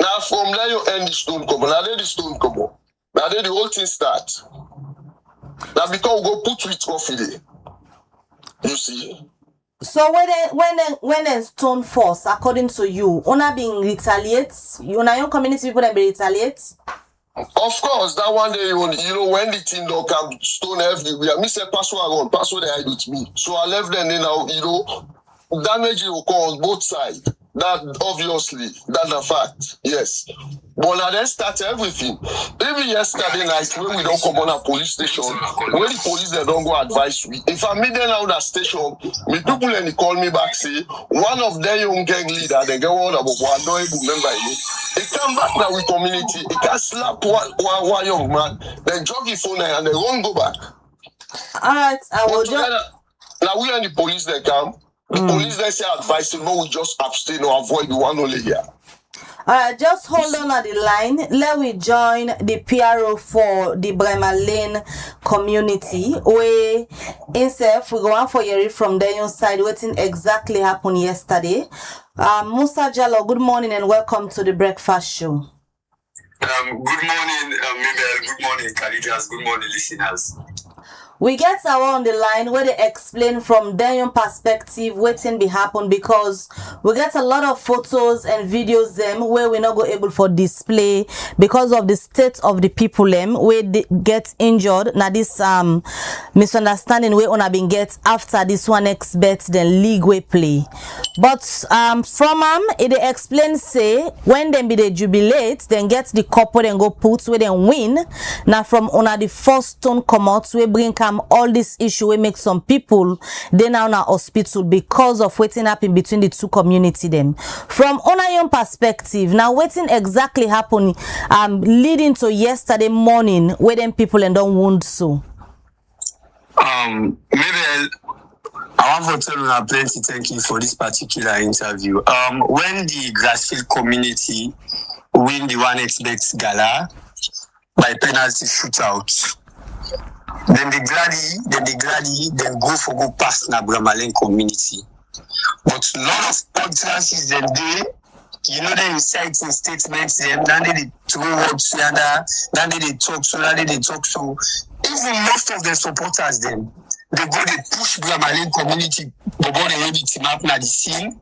Now from there you end the stone come on. Now there the stone come on. Now there the whole thing start. Now because we go put with trophy there. You see? So when they stone force, according to you, una being retaliates, you na your community people that be retaliates? Of course, that one day, you know, when the thing don't come stone everywhere, me say pass what I want, pass what they hide with me. So I left them now, you know, damage will come on both sides. That obviously, that's a fact, yes. But now then start everything. Even yesterday night, when we don't come on a police station, when the police they don't go advise we. If I meet them out that station, me people and they call me back say, one of their young gang leader, they go on about one, don't even remember it. They come back now with community, they can slap one young man, then jog his phone and they won't go back. Alright, I will just... Now we and the police they come. The police they say advice, no, we just abstain or avoid the one only here. Alright, just hold on at the line. Let we join the PRO for the Brima Lane community. We instead we go on for Yeri from there side waiting exactly happened yesterday. Musa Jallo, good morning and welcome to the breakfast show. Good morning, Mabel. Good morning, Caritas. Good morning, listeners. We get our on the line where they explain from their own perspective waiting be happen because we get a lot of photos and videos them where we're not go able for display because of the state of the people them where they get injured. Now this misunderstanding where on been get after this one expert then league way play. But from it they explain say when them be they jubilate then get the couple then go put where they win. Now from on the first stone come out where bring calm all this issue wey make some people dey now na hospital because of wetin happen between the two community them. From una own perspective, now wetin exactly happen leading to yesterday morning where them people and don't wound so? Maybe I want to tell you plenty thank you for this particular interview. When the Grassfield community win the 1xBet gala by penalty shootout, then they gladly go for go past na Brima Lane community. But a lot of podcasts them there, you know, they recite in statements them, then they throw words together, then they talk so. Even most of the supporters them, they push Brima Lane community, they go they team up na the scene,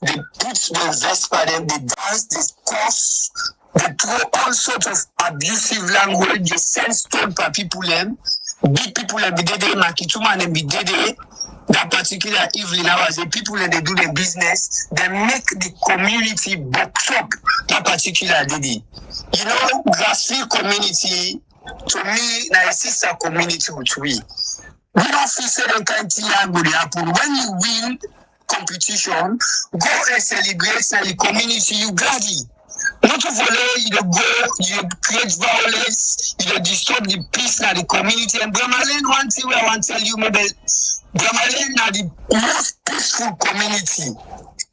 they put the Vespa them, they dance, they curse, they throw all sorts of abusive language, they send stone for people them, big people them be there, Makituma them be there. That particular evening hours, the people that they do their business, they make the community box up that particular day. You know, Grassfield community, to me, na a sister community with we. We don't feel certain kind of thing will happen. When you win competition, go and celebrate the community, you gladly. Not to follow, you go, you create violence, you disturb the peace in the community. And Brima Lane, one thing I want to tell you, maybe Brima Lane are the most peaceful community.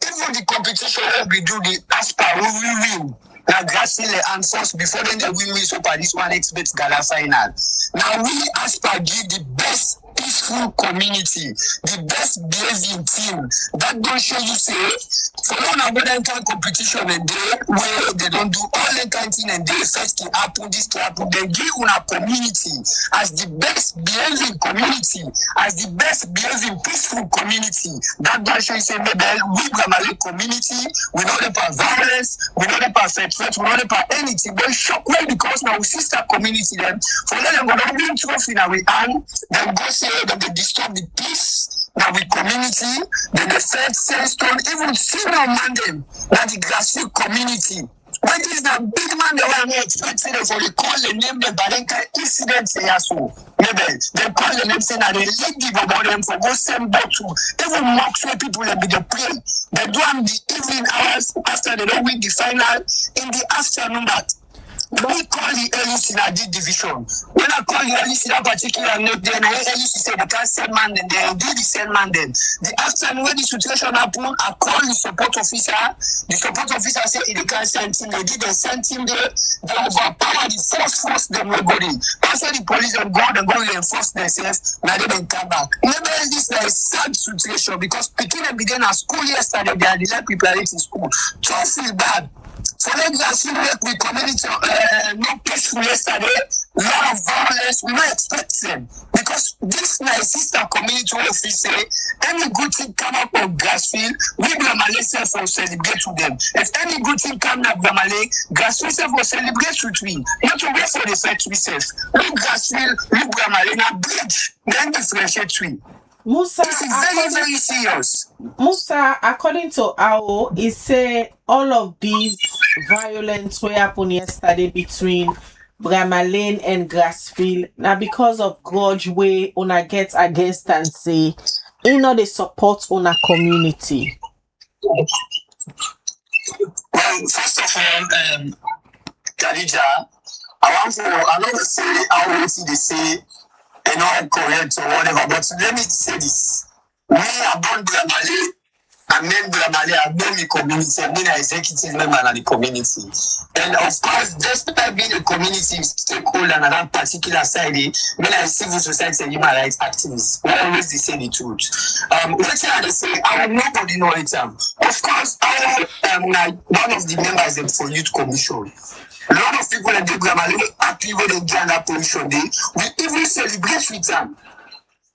Even the competition that we do, the ASPA, we win. Now, Grassfield and first before then, they win so far this 1xBet gala final. Now, we ASPA give the best peaceful community, the best behaving team. That don't show you say, for one about that kind of competition and day where they don't do all that kind of thing and they first can happen, this can happen, they give una community as the best behaving community, as the best behaving peaceful community. That don't show you say, maybe we Brima Lane community, we know about violence, we know about threat, we know about anything. They shock way because now sister community them, for them go down win trophy now we earn, then go say that they disturb the peace now with community, then the third sandstone, even senior man them, that the Grassfield community. But this is a big man that we are expecting for the call the name the Balenka incident say so. Maybe they call the name saying that they lead the about them for go send back to even mock sure people that be the play. They do them the evening hours after they don't win the final in the afternoon that. We call the LUC in D division. When I call the LUC that particular note, then LUC say they can't send man then they do the send man then. The afternoon when the situation happened, I call the support officer. The support officer said they can't send him. They did the send him there. They overpower the force them no go in. After the police and go reinforce themselves, now they don't come back. Maybe this is a sad situation because picking and began at school yesterday, they are the left preparation school. Just feel bad. For them, we community not peaceful yesterday, lot of violence, we don't expect them. Because this my sister community office say, any good thing come up on Grassfield, we Brima Lane self will celebrate with them. If any good thing come up Brima Lane, Grassfield self will celebrate with me. Not to wait for the side to be safe. Look Grassfield, look Brima Lane, a bridge, then differentiate we. Musa, this is very, very serious. Musa, according to AO, he say all of these violence wey happen yesterday between Brima Lane and Grassfield now because of grudge wey una get against and say they support una community. Well, first of all, Khadija, I know they say how they say correct or whatever, but let me say this. We are born Brima Lane, and then Brima Lane are known the community, and then an executive member of the community. And of course, despite being a community stakeholder on that particular side, when I civil society and human rights activists, we always say the truth. What I say, I will nobody know it. Of course, I am one of the members of the Youth Commission. A lot of people in the Brima Lane happy when they join that position. We even celebrate with them.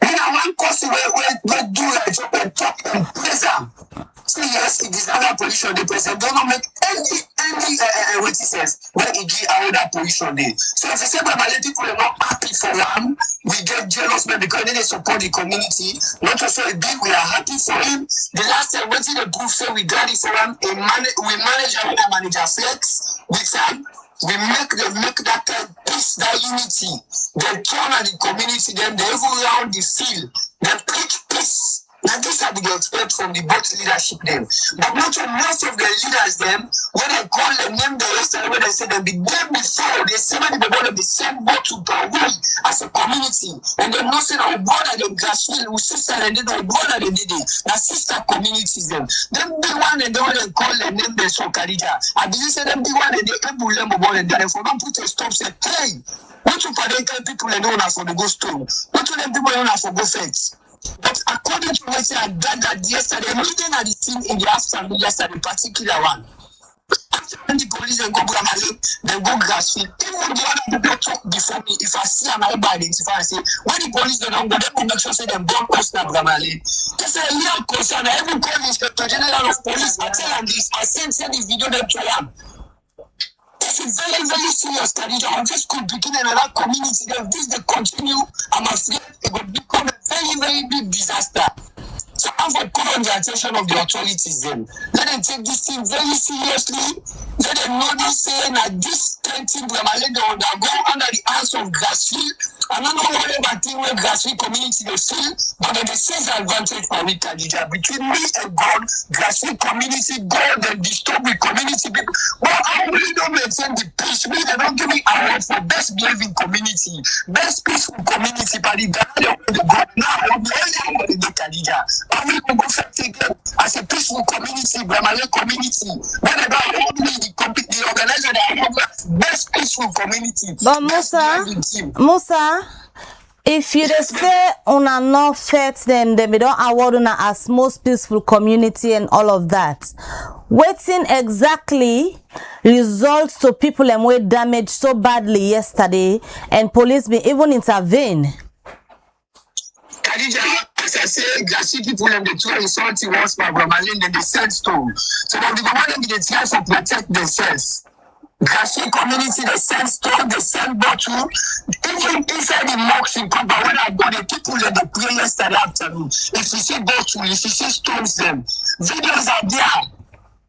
We are one person where do like job and talk and praise them. So yes, it is another position. The president don't make any what he says when he give another position there. So if you say Brima Lane people are not happy for him, we get jealous because they support the community. Not also a big, we are happy for him. The last time when the proof say we got it for him, we manage our manager flex with him. We make that kind of peace, that unity. They turn at the community, then they even round the field. They preach peace. Now this is what we expect from the both leadership them. But most of the leaders them, when they call them name the rest when they say them the day before, they say when they born the same boat to we as a community. And they know say that born at the grassfield, we sister and they don't born at the day. Now sister communities them. Them be one and they want to call them name the Sokarija. I believe say them be one and they able them born and then for don't put a stop say, hey, what you for them people and don't for the go stone? What to them people don't for go fence? But according to what I gathered yesterday, meeting at the scene in the afternoon yesterday, particular one. After when the police and go Bramale, then go grassfield. Even the other people talk before me, if I see an able identify and say, when the police don't go, they will make sure say them born us na Bramale. That's a real concern. I even call the Inspector General of Police. I tell them this. I send the video them to them. This is very, very serious, Khadija. I'm just beginning another community. If this they continue, I'm afraid it will become a very, very big disaster. So I'm for calling the attention of the authorities then. Let them take this thing very seriously. Let them know this saying that this 20 Bramale they undergo under the hands of grassfield. I don't know whatever thing where grassfield community they feel, but they see the advantage for me, Khadija. Between me and God, grassfield community, God, they disturb the community people. But I really don't maintain the peace. Me, they don't give me award for best behaving community, best peaceful community, but the Ghana they go now, I'm the only Khadija. I will go first again as a peaceful community, Bramale community. Whenever I hold me, the organizer that I have best peaceful community. But Musa, if you just say una not fet them, then we don't award una as most peaceful community and all of that. Waiting exactly results to people and were damaged so badly yesterday, and police be even intervene. Khadija, as I say, Gashi people and the two insulting once by Bramale, then they send stone. So now the government they try to protect themselves. Gashi community, they send stone, they send bottle. Even inside the mosque in Kuba, when I go, the people in the pray yesterday afternoon. If you see bottle, if you see stones, them videos are there.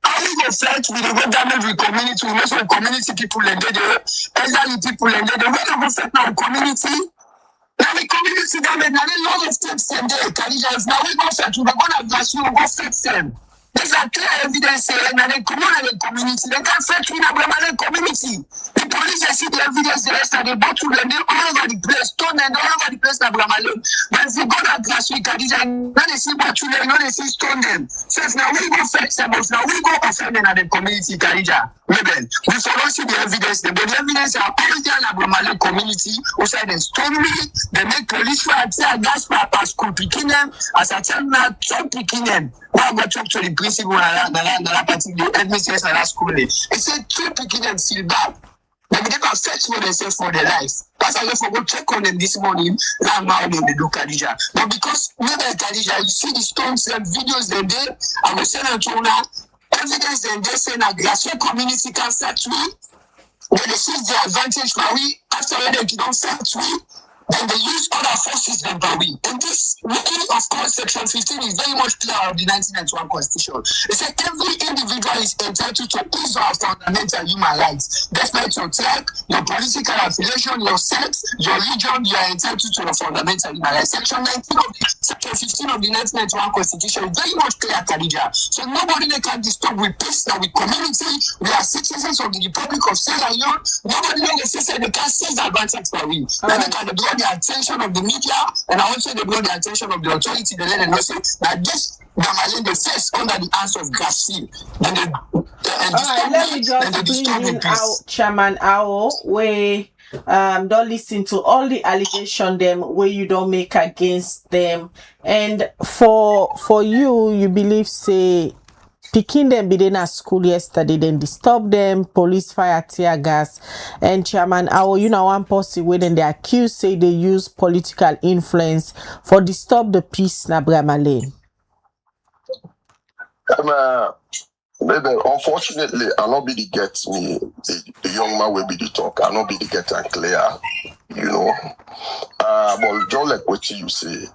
How we go fight with the way damage with community? We know some community people and they elderly people and they way they go fight now community. Now the community damage, now a lot of things them there. Khadija, now we go fight, we're gonna blast you, we go fix them. There's a clear evidence here, and they come on in the community. They can't fight with the Bramale community. The police they see the evidence the rest of the bottle and they all over the place, stone and all over the place na Bramale. But if you go to grass with Khadija, now they see bottle and now they see stone them. So if now we go fight them, but now we go offend them at the community, Khadija. Maybe we follow see the evidence, but the evidence are all there in the Bramale community. Also they stone me, they make police fight, gas for school picking them, as I tell now, some picking them. I go talk to the principal and that particular headmistress at that school. He said, two picking them feel bad. They never fetch for themselves for their life. That's why I go check on them this morning. Now they do Khadija. But because maybe Khadija, you see the stones and videos they did, I will send them to now. Evidence then they say that grassroots community can start to when they see the advantage for we after they don't start to then they use other forces than we. And this, of course, Section 15 is very much clear of the 1991 Constitution. It says every individual is entitled to his or fundamental human rights. Despite your tribe, your political affiliation, your sex, your religion, you are entitled to your fundamental human rights. Section 15 of the 1991 Constitution is very much clear, Khadija. So nobody can disturb with peace and with community. We are citizens of the Republic of Sierra Leone. Nobody can say they can't seize advantage for we. They can draw the attention of the media, and I also they draw the attention of the authority. They let them know that this Bramale they face under the hands of Gashi. Alright, let me just bring in out Chairman Ao where don't listen to all the allegations them where you don't make against them. And for you believe say picking them be at school yesterday, then disturb them, police fire tear gas, and Chairman Ao, you know one posse where then they accuse say they use political influence for disturb the peace na Bramale. Maybe unfortunately, I'll not be the get me the young man will be the talk. I'll not be the get and clear, you know. But just like what you say,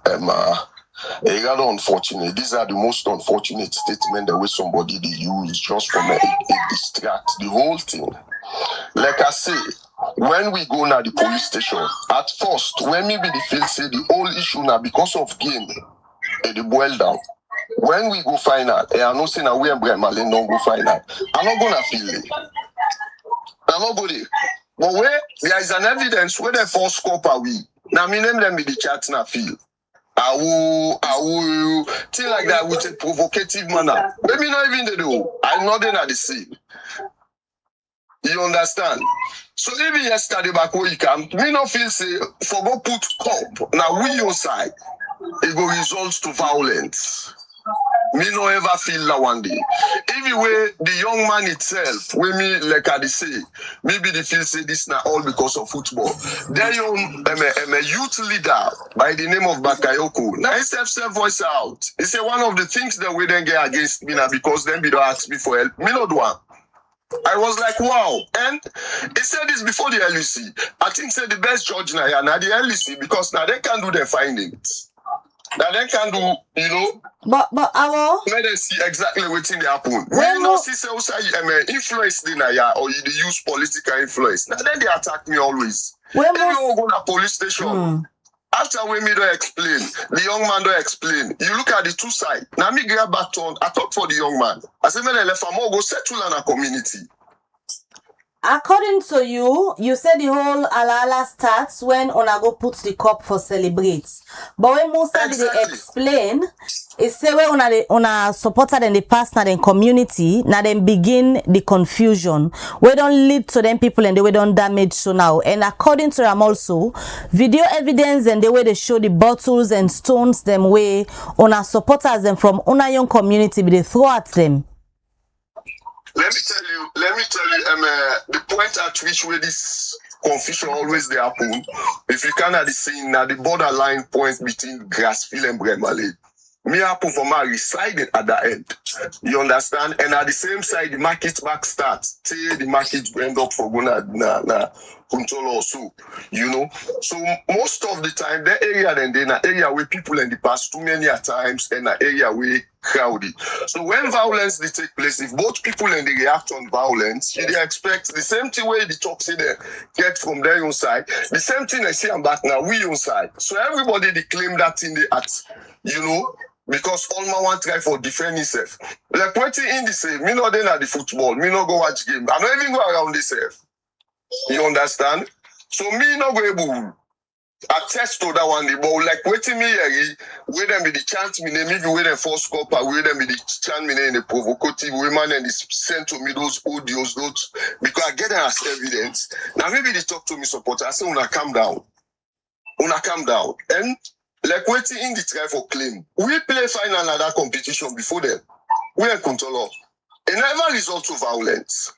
it's rather unfortunate. These are the most unfortunate statements the way somebody they use just from a distract the whole thing. like I say, when we go now the police station, at first, when maybe the feel say the whole issue now because of game, they boil down. When we go final, I know say now we and Brima don't go final. I'm not gonna feel it. I'm not going to. But where there is an evidence where the first score per week. Now me name them in the chat now feel. I will thing like that with a provocative manner. Let me not even do. I'm not at the scene. You understand? So even yesterday back where you come, me not feel say for go put cup. Now we your side, it go result to violence. Me no ever feel that one day. Even way the young man itself, when me like I say, maybe they feel say this now all because of football. There you a youth leader by the name of Bakayoko. Now he self voice out. He said one of the things that we then get against me now because then be don't ask me for help. Me not do one. I was like, wow. And he said this before the LEC. I think said the best judge now the LEC because now they can do their findings. Now they can do, you know. But our let us see exactly what's in the happen. When you see say influence the or you use political influence. Now then they attack me always. If you all go to police station, after when me don't explain, the young man don't explain. You look at the two sides. Now me grab back on. I talk for the young man. I say, man, left am go settle in a community. According to you, you said the whole ala starts when Onago puts the cup for celebrate. But when Musa did explain, it say when una supporter in the past na den community, na then begin the confusion. We don't lead to them people and they don't damage so now. And according to them also, video evidence and the way they show the bottles and stones them way una supporters them from una young community but they throw at them. Let me tell you, the point at which where this confusion always they happen, if you can at the scene, now the borderline point between Grassfield and Brema. Me happen for my residing at the end. You understand? And at the same side, the market back starts. Till the market end up for na control also. You know? So most of the time, the area then an area where people in the past too many at times and an area where crowded. So when violence they take place, if both people and they react on violence, you expect the same thing where the talk say they get from their own side, the same thing I see I'm back now, we own side. So everybody they claim that thing they at, you know, because all my one try for defend himself. Like waiting in the same, me not then at the football, me not go watch game. I don't even go around this. You understand? So me not go able attest to that one day, but like waiting me here, where them be the chant me name, maybe where them first score, where them be the chant me name, the provocative women and it's sent to me those audios, those because I get them as evidence. Now maybe they talk to me supporter. I say, una calm down. And like waiting in the try for claim. We play final another competition before them. We are control. It never result to violence.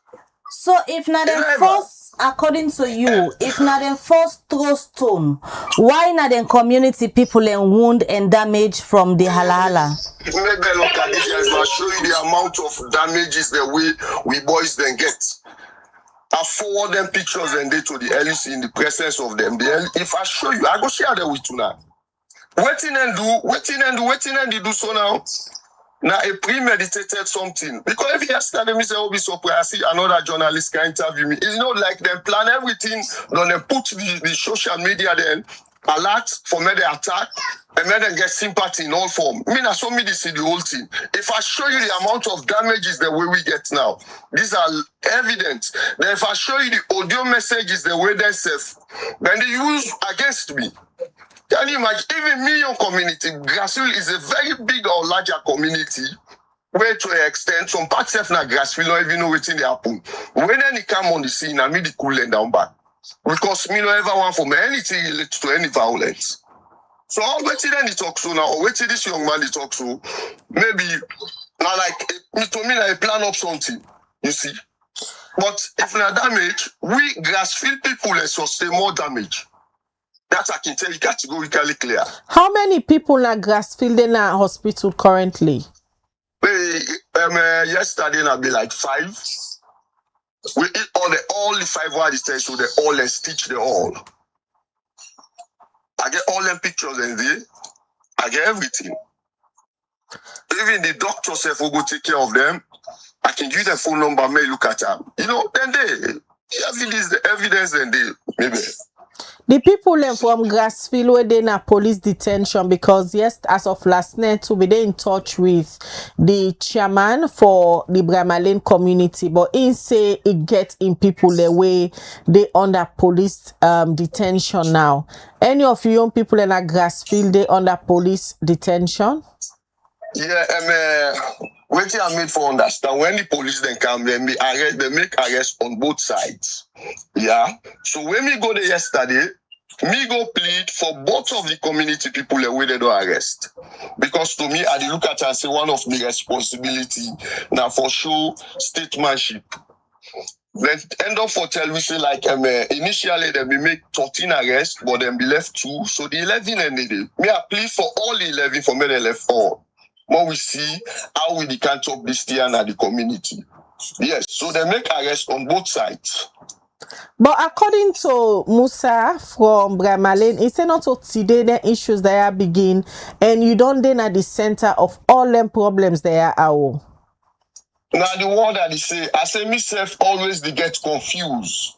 So if not them first, according to you, if not them first throw stone, why not them community people and wound and damage from the halala? Maybe look at this guys, I'll show you the amount of damages the way we boys then get. I forward them pictures and they to the LEC in the presence of them. If I show you, I go share them with you now. Waiting and do so now. Now a premeditated something. Because if yesterday me say, oh, be surprised, I see another journalist can interview me. It's not like them plan everything, then they put the social media then, alert for me the attack, and then they get sympathy in all form. Me na so me this see the whole thing. If I show you the amount of damages the way we get now, these are evident. Then if I show you the audio messages the way they safe, then they use against me. Can you imagine? Even me, your community, Grassfield is a very big or larger community where to an extent, some parts of Grassfield don't even know what's in the happen. When they come on the scene, I mean the cool and down back. Because me no ever want for me anything related to any violence. So I'll wait till then he talks so now, or wait till this young man he talks so. Maybe, now like, to me, I plan up something, you see. But if not damage, we Grassfield people sustain more damage. That I can tell you categorically clear. How many people are Grassfield in a hospital currently? Yesterday I'll be like 5. We eat all the 5 words so they all and stitch the all. I get all them pictures and I get everything. Even the doctor said will go take care of them. I can give their phone number, may look at them. You know, then Evidence and the maybe. The people from Grassfield were in a police detention because yes, as of last night, to be in touch with the chairman for the Brima Lane community, but he say it gets in people the way they under police detention now. Any of you young people in a Grassfield they under police detention? Yeah, waiting I made for understand when the police then come, they make arrest on both sides. Yeah. So when we go there yesterday, me go plead for both of the community people the way they do arrest. Because to me, I look at it and say one of the responsibility now for sure statesmanship. Then end up for tell we say like initially they be make 13 arrests, but then be left 2. So the 11 ended it. Me I plead for all the 11 for me they left 4. More we see how we can talk this year and the community. Yes, so they make arrests on both sides. But according to Musa from Brima Lane, he said not to today the issues that begin and you don't then at the center of all them problems there are. Now the word that he say, I say myself always they get confused.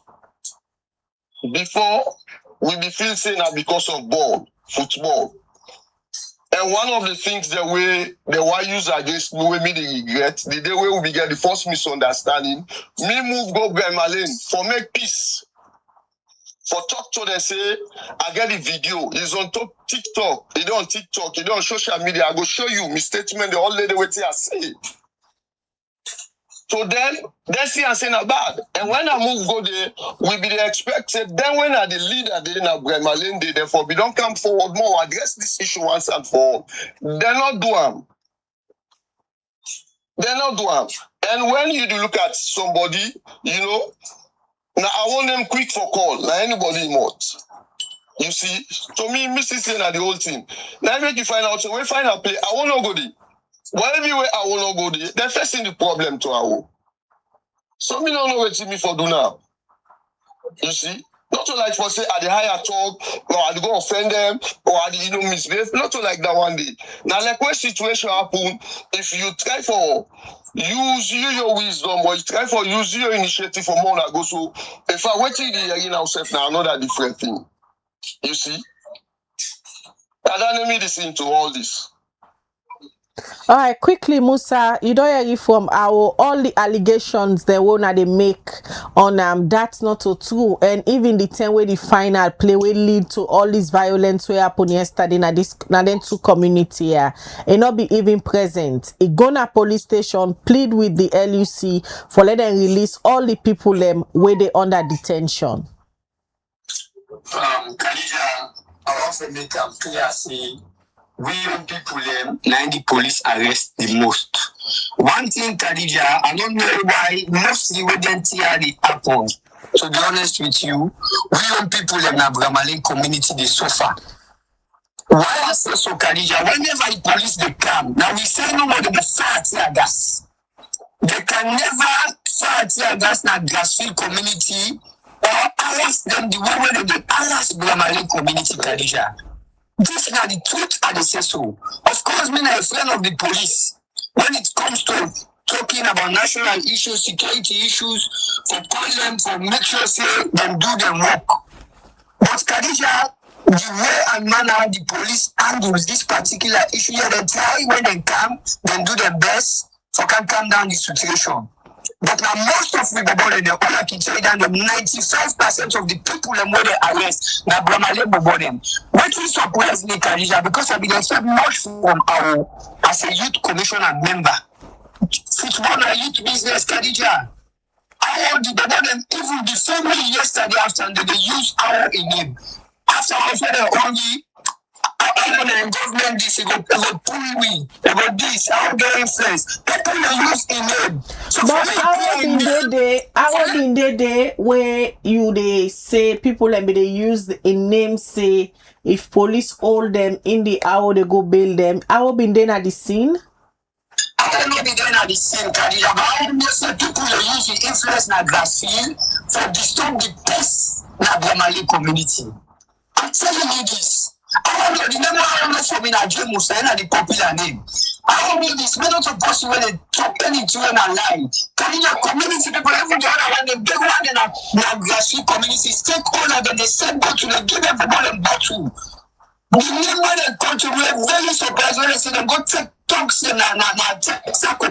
Before we be feel saying that because of football. And one of the things that they were used against me, we the regret, the day where we get the first misunderstanding, me move go Brima Lane for make peace. For talk to them say, I get the video, it's on top TikTok, it on TikTok, it on social media, I go show you my statement, the whole lady waiting I say. So then, they see and say not bad. And when I move go there, we be the expected. Then when I the leader there in Brima Lane, therefore we don't come forward more, address this issue once and for all. They're not do them. They're not do them. And when you do look at somebody, you know, now I want them quick for call. Now anybody not. You see, to me, Mr. saying the whole thing. Now make you find out, so we find a play. I want to go there. Whatever way I want to go there, they're facing the problem to our. So me don't know what me for do now. You see? Not to like for say at the higher talk, or I go offend them, or I misbehave. Not to like that one day. Now like when situation happen, if you try for use your wisdom, or you try for use your initiative for more go so if I wait till the hearing ourselves now another different thing. You see? I don't need this into all this. All right, quickly, Musa, you don't hear from all the allegations they wanna they make on that's not so true, and even the 10 way the final play will lead to all this violence we happen yesterday na then two community here, and not be even present. It gonna police station plead with the LUC for let them release all the people them where they under detention. Khadija, I also make them clear say we young people now the police arrest the most. One thing, Khadija, I don't know why mostly we didn't hear it happen. To be honest with you, we young people in the Brima Lane community they suffer. Why I say so, Khadija? Whenever the police they come, now we say no more than the fire tear gas. They can never fire tear gas in the Grassfield community or arrest them the way when they arrest Brima Lane community, Khadija. This is the truth and the say so. Of course, me a friend of the police. When it comes to talking about national issues, security issues, for call them, for make sure say them do their work. But Khadija, the way and manner the police handles this particular issue, yeah, they try when they come, then do their best for can calm down the situation. But now most of the people in the other can tell you that the 95% of the people that they arrest now Brima Lane before them. What we surprise me, Khadija, because I've been expecting much from our as a youth commissioner member. Football and youth business, Khadija. Our the people them even before me yesterday after they use our in name. After they only government this, they go pull we, they go this, I don't get influence. People they use in name. So but I will be in the day where you they say people and they use in name say if police hold them in the hour they go bail them. I will be then at the scene. I will not be then at the scene, Khadija, but I will say people they use the influence na Grassfield for disturb the peace na Brima Lane community. I'm telling you this. I don't know the name I don't know for me na Musa na the popular name. I don't know this. Many of us when they talk anything and lie. Can you community people every day around the big one in a grassroots community stakeholder that they send back to them, give everybody a bottle. The name when they come to me, very surprised when they say they go take talks in a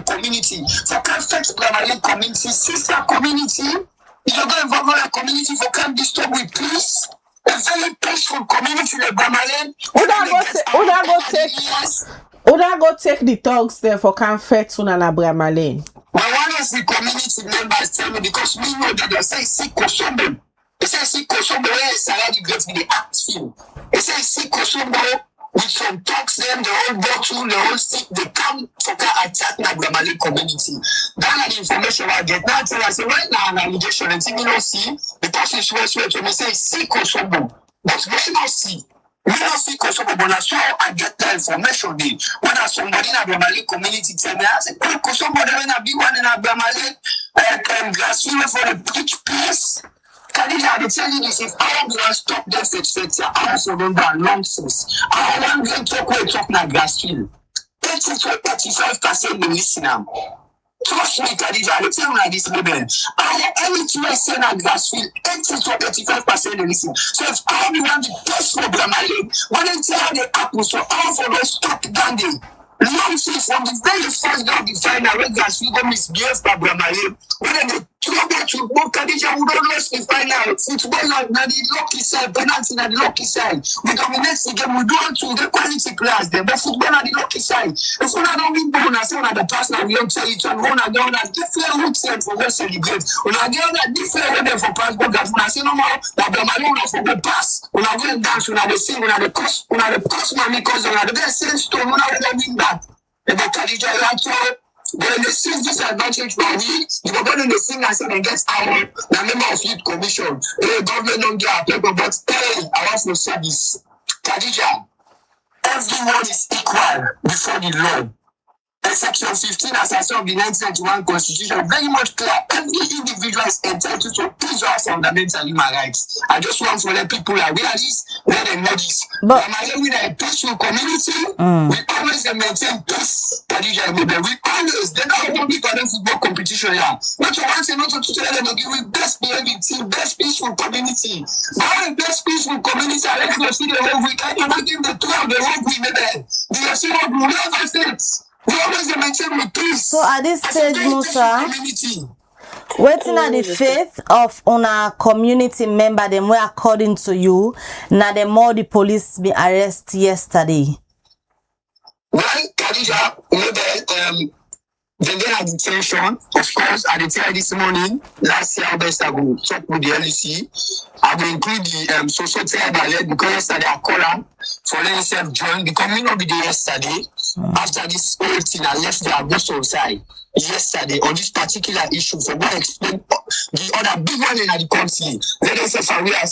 community. For Catholic Brahmalian community, sister community. If you go involve in a community for can disturb with peace. A very peaceful community in Brahmalian. Would I go take the talks there for Confet and Bramalen? Well, one of the community members tell me because we know that they say sick Kosombo. They say sick Kosombo where salary gets me the atmosphere. They say sick Kosombo with some talks them, the whole bottle, the whole stick, they come for that attack na Bramalen community. That the information I get now tell us right now an allegation and thing you don't see the person swear to me say sick Kosombo. But we not see. We don't see Kosovo, but that's how I get that information. When somebody in a Brahmalian community tell me, I say, Kosovo, they're going to be one in a Brahmalian grassroots for the preach peace. Khadija, I tell you this, if I want to stop this, I also remember nonsense. I want to talk na grassroots. 30 to 85% the listener. Trust me, Khadija, I tell you like this, baby. Anything I say na grassroots, 80 to 85% the listen. So if I want to test for Brahmalian, when they tell the apple, so all for those stop down there. Nonsense from the very first day of the final, when grassroots go misbehave by Brahmalian, when they trouble to book Khadija, we don't lose the final. Football na the lucky side, penalty na the lucky side. We dominate the game, we do it to the quality class there, but football na the lucky side. If we don't win, we don't say the past now, we don't tell each other, we don't get that different route set for us celebrate. We don't get that different way there for pass, but we don't say no more, that Brahmalian for go pass. We don't get dance, we don't sing, we don't cost money, because we don't get same stone, we don't win that. And the Khadija, when they see disadvantage for me, you go going to sing and say they get our the member of youth commission. The government don't get people, but hey, I want to say this. Khadija, everyone is equal before the law. And section 15 as I saw of the 1991 constitution very much clear. Every individual is entitled to peace or fundamental human rights. I just want to let people aware this, let them know this. But in a peaceful community, we always maintain peace. Khadija, we always, they don't want to be part of football competition here. Not to want to tell them to give we best behaving team, best peaceful community. Now the best peaceful community, I let you see the whole week. I can give the 2 of the whole week, maybe. The see what we never fit. So at this stage, Musa, waiting at the faith of on a community member, them were according to you, now the more the police be arrested yesterday. Well, Khadija, maybe they get a detention. Of course, I did tell this morning, last year, best I will talk with the LEC. I will include the social ballet because yesterday I called them for letting self join. The community will be there yesterday. After this whole thing, I left their ghost outside yesterday on this particular issue for what explain the other big one in the country. Let us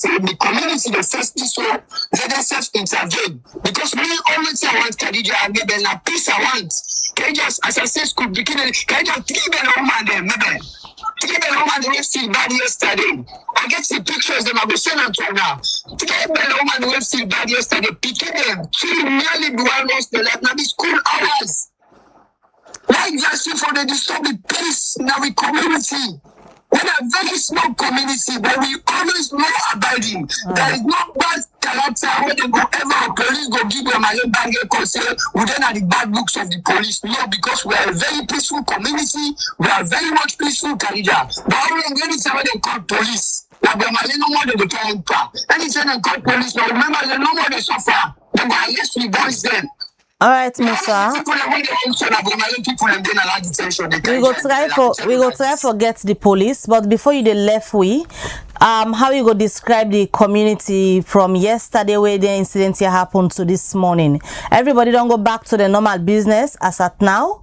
say the community, the first issue, let us intervene. Because we always say I want Khadija and maybe na peace I want. Can you just, as I say, school beginning, can you just give me a woman there, maybe? Give me a woman the still bad yesterday. I get the pictures them, I will send them to her now. Give me a woman the still bad yesterday, picking them, nearly do almost the life, now the school hours. Like just for the disturb the peace in our community. We're a very small community, but we always know about him. There is no bad character when they go ever police go give them a bad concern. We don't have the bad looks of the police. No, because we are a very peaceful community. We are very much peaceful, Khadija. But anytime they call police, like no more than the carrying power. Anytime they call police, now remember they no more they suffer. They go arrest the boys then. All right, Musa. We go try for get the police, but before you left how you go describe the community from yesterday where the incident here happened to this morning? Everybody don't go back to the normal business as at now?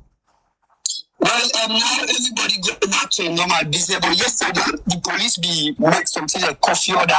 Well, now everybody go back to normal business, but yesterday the police make something like coffee order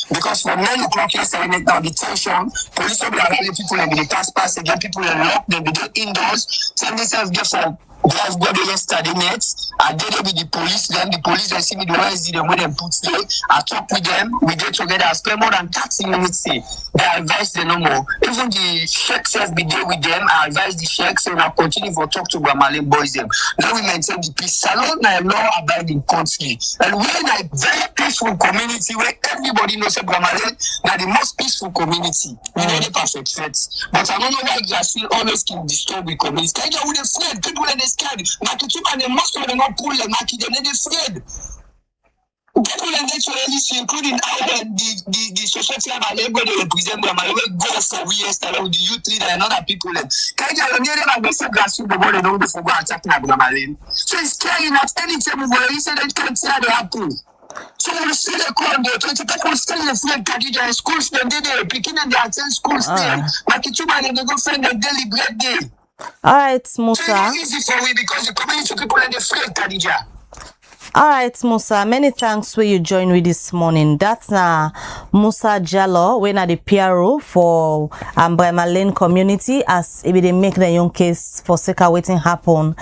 because from 9 o'clock yesterday now detention, police will be allowing people in the pass again, people are locked, they be indoors, send themselves get for They have got the yesterday net. I did it with the police. Then the police they see me the Wednesday them when they put there. I talk with them. We get together. I spend more than 30 minutes there. They advise them no more. Even the sheikhs have been there with them. I advise the sheikhs and I continue for talk to Bramale boys them. Now we maintain the peace. Salon na law abiding country. And we're in a very peaceful community where everybody knows that Bramale are the most peaceful community. We know the perfect threats. But I don't know why Grassfield always keep disturbing communities. Kind of with the afraid. People are scared. Makituba and most of them not pull the Maki, they're afraid. People are naturally, including the society and everybody represent them. I will go for yesterday with the youth leader and other people. Kind of near them, I will say Grassfield, but they don't go for go attacking Abraham. So it's scary not any time where he said they can't see how they happen. So you see the crowd there, 20 people still afraid Kadija in schools, then they picking and they attend schools there. Makituba and they go find their daily bread there. All right, Musa. So it's easy for me because the community people are afraid, Kadija. All right, Musa, many thanks for you join with this morning. That's Musa Jallo, when at the PRO for Brima Lane community as if they make the young case for Seka waiting happen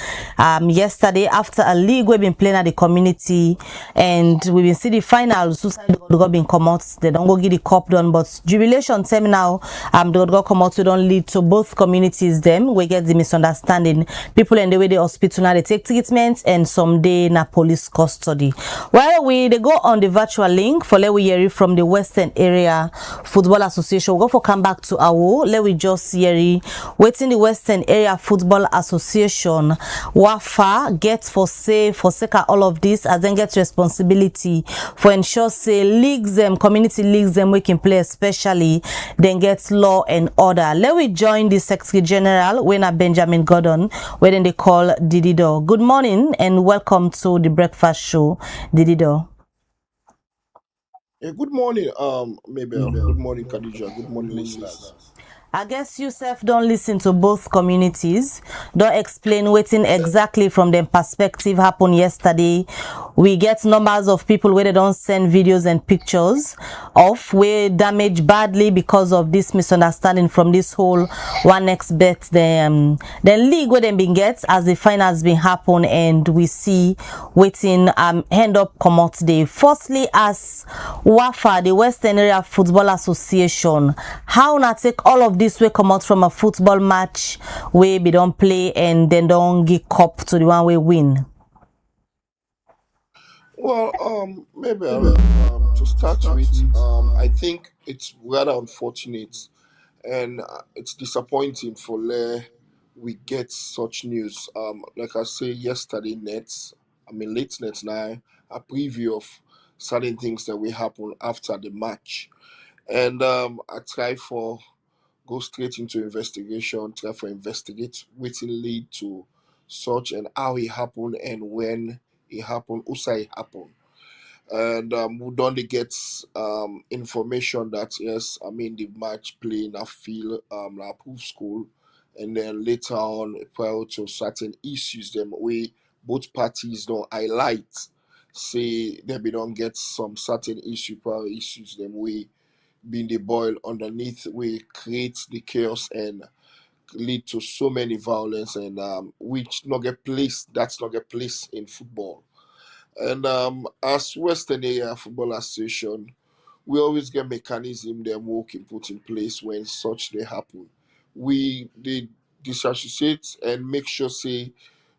yesterday after a league we've been playing at the community and we've been see the final suicide got been come out. They don't go get the cup done, but jubilation terminal they got come out to don't lead to both communities them we get the misunderstanding. People in the way the hospital now they take treatment and someday na police custody. Well, they go on the virtual link for let we hear it from the Western Area Football Association. We go for come back to our let we just hear it waiting the Western Area Football Association Wafa get for say for sake of all of this as then get responsibility for ensure say leagues them community leagues them we can play especially then get law and order. Let we join the Secretary General when Benjamin Gordon where then they call Didido. Good morning and welcome to the breakfast show, Didido. Good morning, Mabel. Good morning, Khadija. Good morning, listeners. I guess you self don't listen to both communities. Don't explain waiting exactly from them perspective happened yesterday. We get numbers of people where they don't send videos and pictures of where damaged badly because of this misunderstanding from this whole one next bet the league where them been gets as the finals been happen and we see waiting end up come out today. Firstly, as WAFA, the Western Area Football Association, how na take all of this way come out from a football match where we don't play and then don't give cup to the one we win? Well, maybe to start with, I think it's rather unfortunate and it's disappointing for we get such news. Like I say yesterday, late nets now, a preview of certain things that will happen after the match, and I try for go straight into investigation, try for investigate what will lead to such and how it happened and when it happened, also it happened. And we only get information that yes, the match playing a field na proof school, and then later on prior to certain issues them we both parties don't highlight say they be don't get some certain prior issues them we being the boil underneath we create the chaos and lead to so many violence and which not get place that's not get place in football. And as Western Area Football Association, we always get mechanism them working put in place when such they happen. We they disassociate and make sure say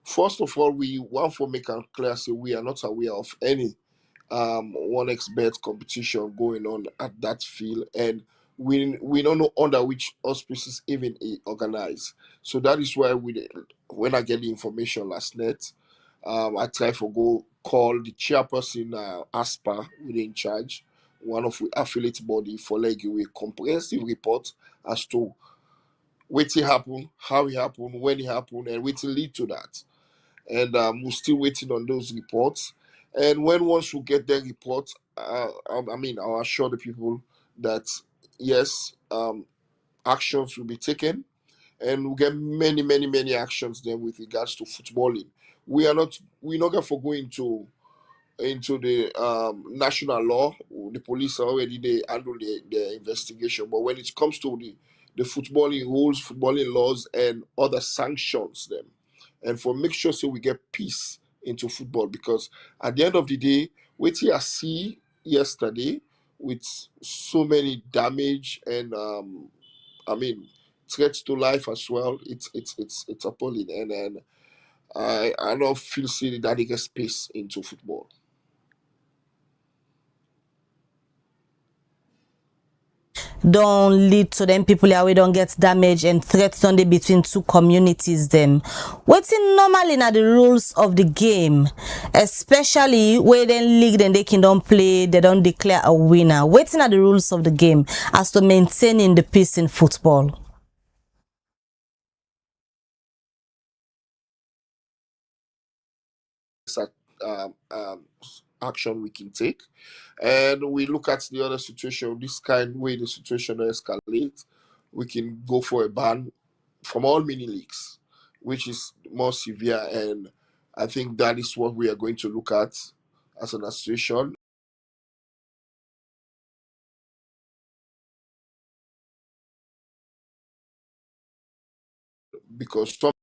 first of all we want for make am clear say we are not aware of any one bet competition going on at that field and we don't know under which auspices even organized. So that is why when I get the information last night, I try for go call the chairperson ASPA within charge, one of the affiliate body for like a comprehensive report as to what it happened, how it happened, when it happened, and what it lead to that. And we're still waiting on those reports. And when once we get their report, I'll assure the people that yes, actions will be taken, and we'll get many, many, many actions then with regards to footballing. We're not going to go into the national law. The police are already they handle the investigation, but when it comes to the footballing rules, footballing laws, and other sanctions, them and for make sure so we get peace into football, because at the end of the day, what I see yesterday with so many damage and I mean threats to life as well, it's appalling, and then I don't feel see that they get space into football. Don't lead to them people here we don't get damage and threats on the between two communities them. What's in normally na the rules of the game, especially where then league then they can don't play, they don't declare a winner. What's in the rules of the game as to maintaining the peace in football? Action we can take, and we look at the other situation, this kind way the situation escalates, we can go for a ban from all mini leagues, which is more severe, and I think that is what we are going to look at as an association. Because some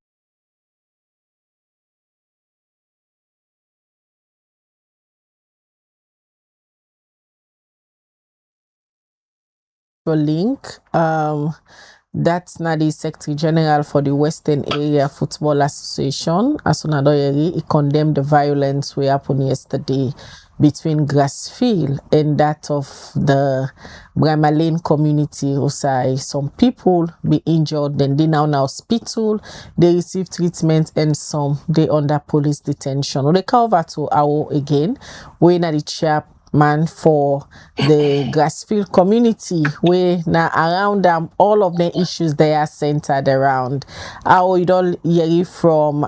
link. That's not the Secretary General for the Western Area Football Association, Asunadoyeri. He condemned the violence we happened yesterday between Grassfield and that of the Brima Lane community. Some people be injured, then they now in hospital, they receive treatment, and some they under police detention. We come over to our again. We're not the chairman for the Grassfield community, where now around them all of the issues they are centered around. How you don't hear from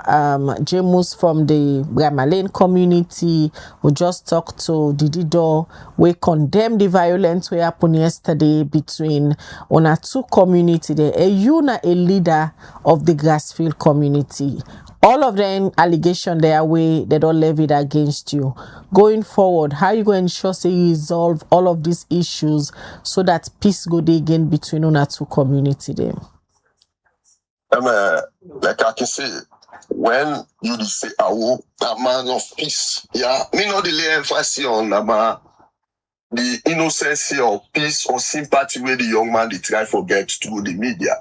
James from the Brima Lane community, who just talked to Didido. We condemn the violence we happened yesterday between on a two community there. You na a leader of the Grassfield community. All of them allegation their way, they don't levy it against you. Going forward, how you going to ensure say you resolve all of these issues so that peace go dey again between una two community them? Like I can say, when you say a man of peace, yeah, me not the emphasis on the innocence of peace or sympathy where the young man they try forget through the media.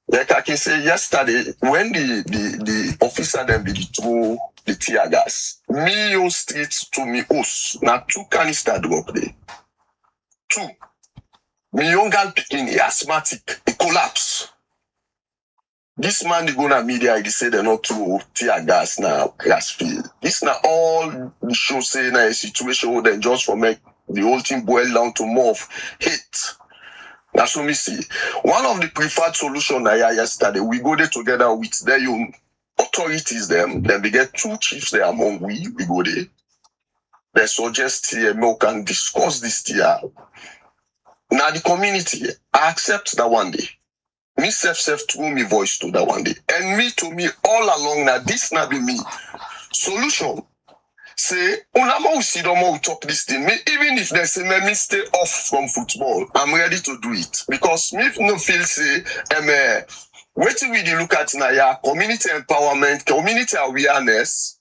Like I can say yesterday, when the officer then be through the tear gas, me on street to me house, now 2 canister drop there. 2. Me young girl picking asthmatic, it collapse. This man they go na media, he say they're not through tear gas now, Grassfield. This now all the show say na a situation where they just for make the whole thing boil down to more of hate. That's what we see. One of the preferred solutions yesterday, we go there together with their own authorities, then we get 2 chiefs there among we go there. They suggest here, we can discuss this here. Now the community, I accept that one day. Me self through me voice to that one day. And me to me all along now, this now be me. Solution. Say, we see them all talk this thing. Me, even if they say me stay off from football, I'm ready to do it. Because me no feel say, waiting we look at now, community empowerment, community awareness,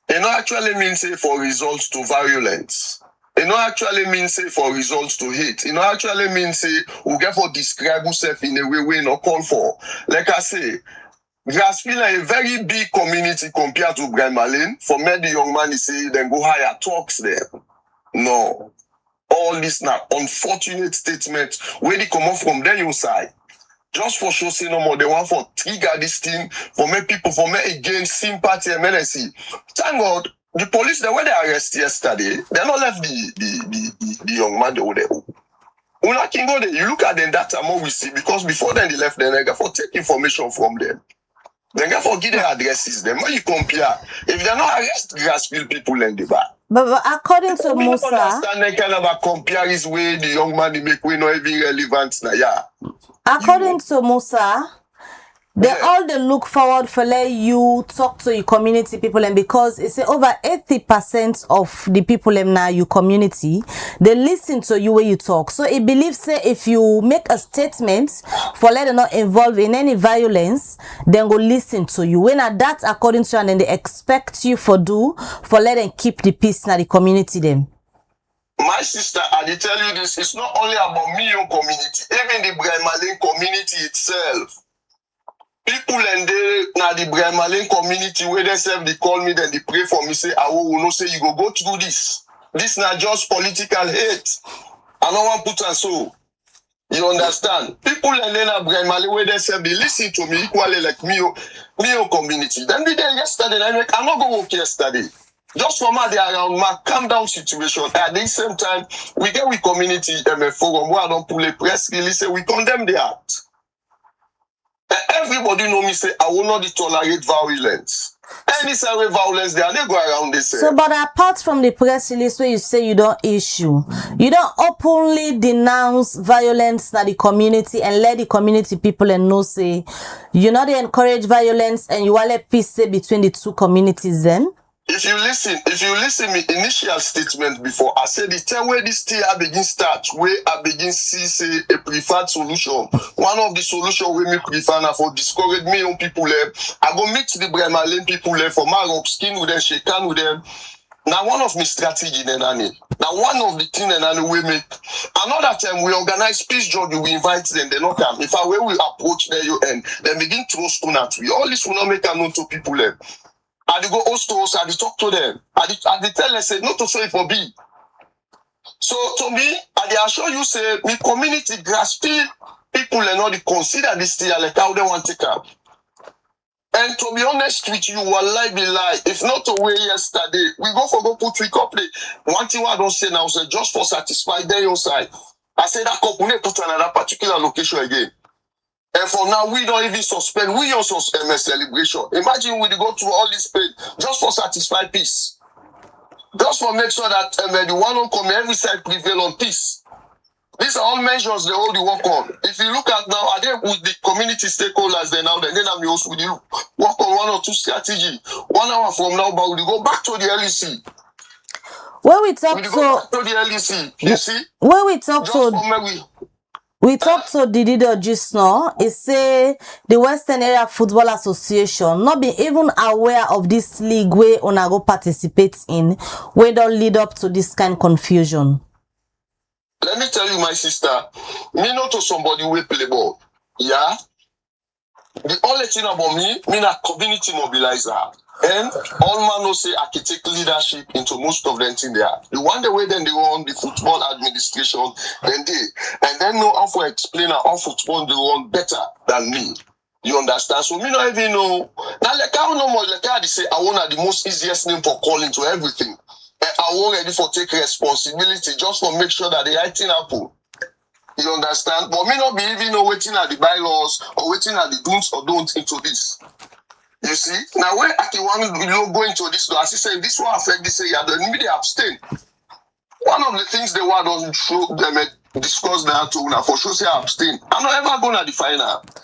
it not actually mean say for results to violence. It not actually mean say for results to hate. It not actually mean say we get for describe yourself in a way we not call for. Like I say, Grassfield is a very big community compared to Brima Lane. For me, the young man is say then go hire talks there. No. All this now unfortunate statement where they come up from their own side. Just for show say no more, they want for trigger this thing, for me people, for me again sympathy and menace. Thank God, the police, the way they arrested yesterday, they not left the young man over there. Una can go there. You look at them that time we see, because before then they left them, they got for take information from them. They got for give their addresses. Then when you compare, if they're not arrest Grassfield people in the bar. But according to we Musa, don't understand that kind of a comparison way the young man they make we not even relevant now. Yeah. according to Musa, They look forward for let you talk to your community people, and because it's over 80% of the people in now your community, they listen to you when you talk. So it believes say if you make a statement for let them not involve in any violence, then go listen to you. When that according to, and then they expect you for let them keep the peace in the community them. My sister, I did tell you this, it's not only about me own community, even the Brima community itself. People and they now the Brima community where they say they call me, then they pray for me, say, I will not say you go through this. This not just political hate. I don't want to put on so. You understand? People and then Brima where they say they listen to me equally like me own community. Then we there yesterday, I'm not going to work yesterday. Just for my day around my calm down situation. At the same time, we get with community forum where I don't pull a press release, say we condemn the act. Everybody know me say I will not tolerate violence. Any sort of violence there, they go around this. So, but apart from the press release where you say you don't issue, you don't openly denounce violence in the community and let the community people and know say you not encourage violence and you want let peace between the two communities then? If you listen me initial statement before, I said the time where this thing I begin start, where I begin see say a preferred solution. One of the solution we me prefer now for discourage me on people left. I go meet the Brima Lane people left for my skin with them, shake hand with them. Now one of my strategy then I need. Now one of the things then I we make. Another time we organize peace judge, we invite them, they not come. If I where we approach there you end, then begin to stone at we. All this will not make a known to people left. I go host to host, I talk to them. I tell them, say, not to say for be. So, to me, I assure you, say, me community grasp people and all they consider this thing like how they want to take up. And to be honest with you, wallahi be lie. If not to way yesterday, we go put three couple. One thing I don't say now, say, just for satisfy their own side. I say that couple, put another particular location again. And for now, we don't even suspend. We also celebration. Imagine we go through all this pain just for satisfy peace. Just for make sure that the one on come every side prevail on peace. These are all measures they all the work on. If you look at now, are they with the community stakeholders then I'm also with you. Work on one or two strategy. 1 hour from now, but we go back to the LEC. When we talk to the LEC, you see? When we talk we talked to Didido just now. It say the Western Area Football Association not be even aware of this league where Onago participates in, where don't lead up to this kind of confusion. Let me tell you, my sister, me not to somebody who play ball. Yeah? The only thing about me a community mobilizer. And all man know say I can take leadership into most of them thing there. The one the way then they run the football administration, then know how to explain how football they run better than me. You understand? So me not even know. Now like how no more like I say I want the most easiest name for calling to everything. And I want ready for take responsibility just for make sure that the right thing happen. You understand? But me not be even know waiting at the bylaws or waiting at the do's or don'ts into this. You see? Now when I can want to go into this, as I say, this will affect this area, then maybe they abstain. One of the things they want to show them discuss that to now for sure say abstain. I'm not ever gonna define that.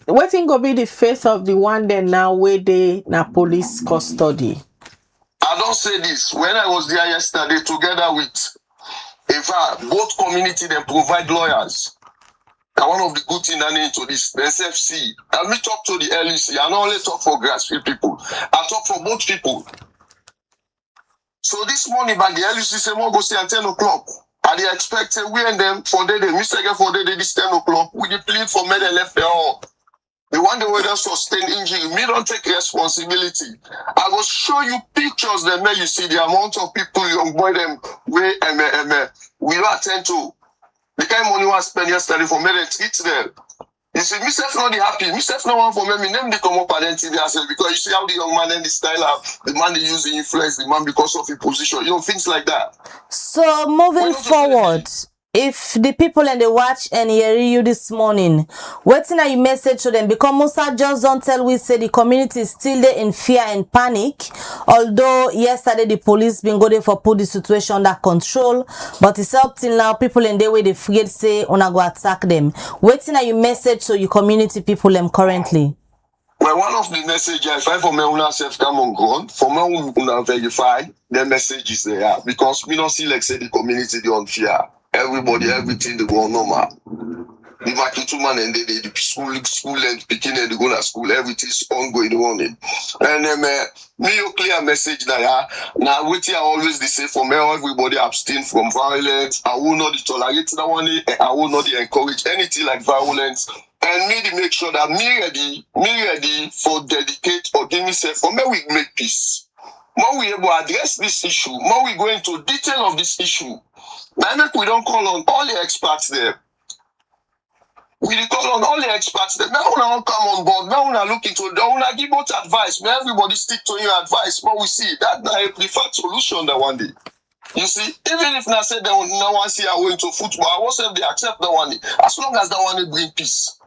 Waiting go be the face of the one then now where they na police custody. I don't say this. When I was there yesterday together with both community they provide lawyers. And one of the good things I need to this, the SFC. And me talk to the LEC. I not only talk for grassroots people. I talk for both people. So this morning by the LEC say more go say at 10 o'clock. And they expect we and them for the day. Me second for the day this 10 o'clock. We plead for me they left there all. The one that will sustain injury. Me don't take responsibility. I will show you pictures that may you see the amount of people young boy them we don't attend to. The kind of money I spent yesterday for me to treat them. You see, myself not happy. Myself not one for me. Name they come up and then TV yourself because you see how the young man and the style of the man they use the influence the man because of his position. You know, things like that. So moving forward, if the people and they watch and hear you this morning, waiting are you message to them? Because Musa just don't tell we say the community is still there in fear and panic. Although yesterday the police been go there for put the situation under control, but it's up till now people in the way they afraid say una go attack them. Waiting are you message to your community people them currently? Well, one of the messages I find for me una self come on ground, for me una verify the message is there because we don't see like say the community they on fear. Everybody, everything they go on normal. The vacuum man and the school and picking and they go to school, everything's ongoing on it. And me a clear message that now what I always they say for me, everybody abstain from violence. I will not tolerate that one. I will not encourage anything like violence. And me to make sure that me ready for dedicate or give myself for me we make peace. More we able to address this issue, more we go into detail of this issue. Now make we don't call on all the experts there. We call on all the experts there. Now we don't come on board. Now we are looking to now we give out advice. Now everybody stick to your advice. But we see that now a preferred solution that one day. You see, even if I said that no one see I went to football, I was if they accept that one day. As long as that one bring peace.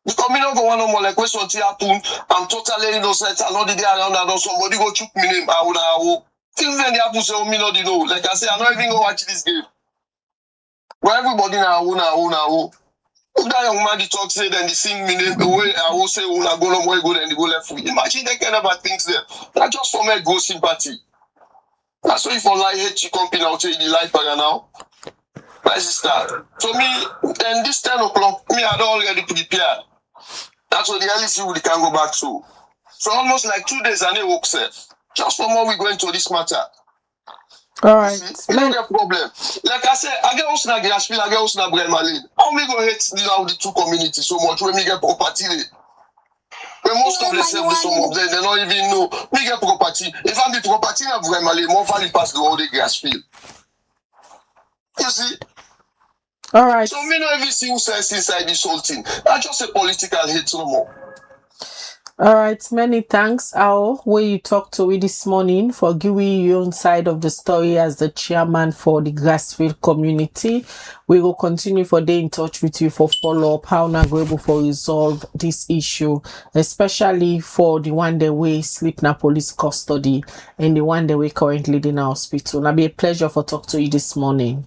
Because me don't go on no more like question happen. I'm totally innocent. I know the day around and somebody go choke me name. I will. Things then they happen so me not know. Like I say, I'm not even gonna watch this game. But everybody now. If that young man the talk say then they sing me name the way I will say una go no more go then they go left. Imagine they kind of bad things there. Not just for me go sympathy. That's why if I like hate you company I'll tell you the life para now. My sister. So me and this 10 o'clock me I don't already prepared. That's what the earliest we can go back to. So almost like 2 days and they woke safe. Just for more we go into this matter. All right. It's not a problem. Like I said, I get also na Grashville, I get also na Brima. How me go hate the two communities so much when me get property there? When most of them some of them, they don't even know. Me get property. If I'm the property na Brima, more value pass the whole day Grashville. You see? All right. So me not even see who says inside this whole thing. That's just a political hate no more. All right, many thanks, Al, where you talked to me this morning for giving your own side of the story as the chairman for the Grassfield community. We will continue for day in touch with you for follow-up, how now go able for resolve this issue, especially for the one that we sleep in police custody and the one that we currently in our hospital. It'll be a pleasure for talk to you this morning.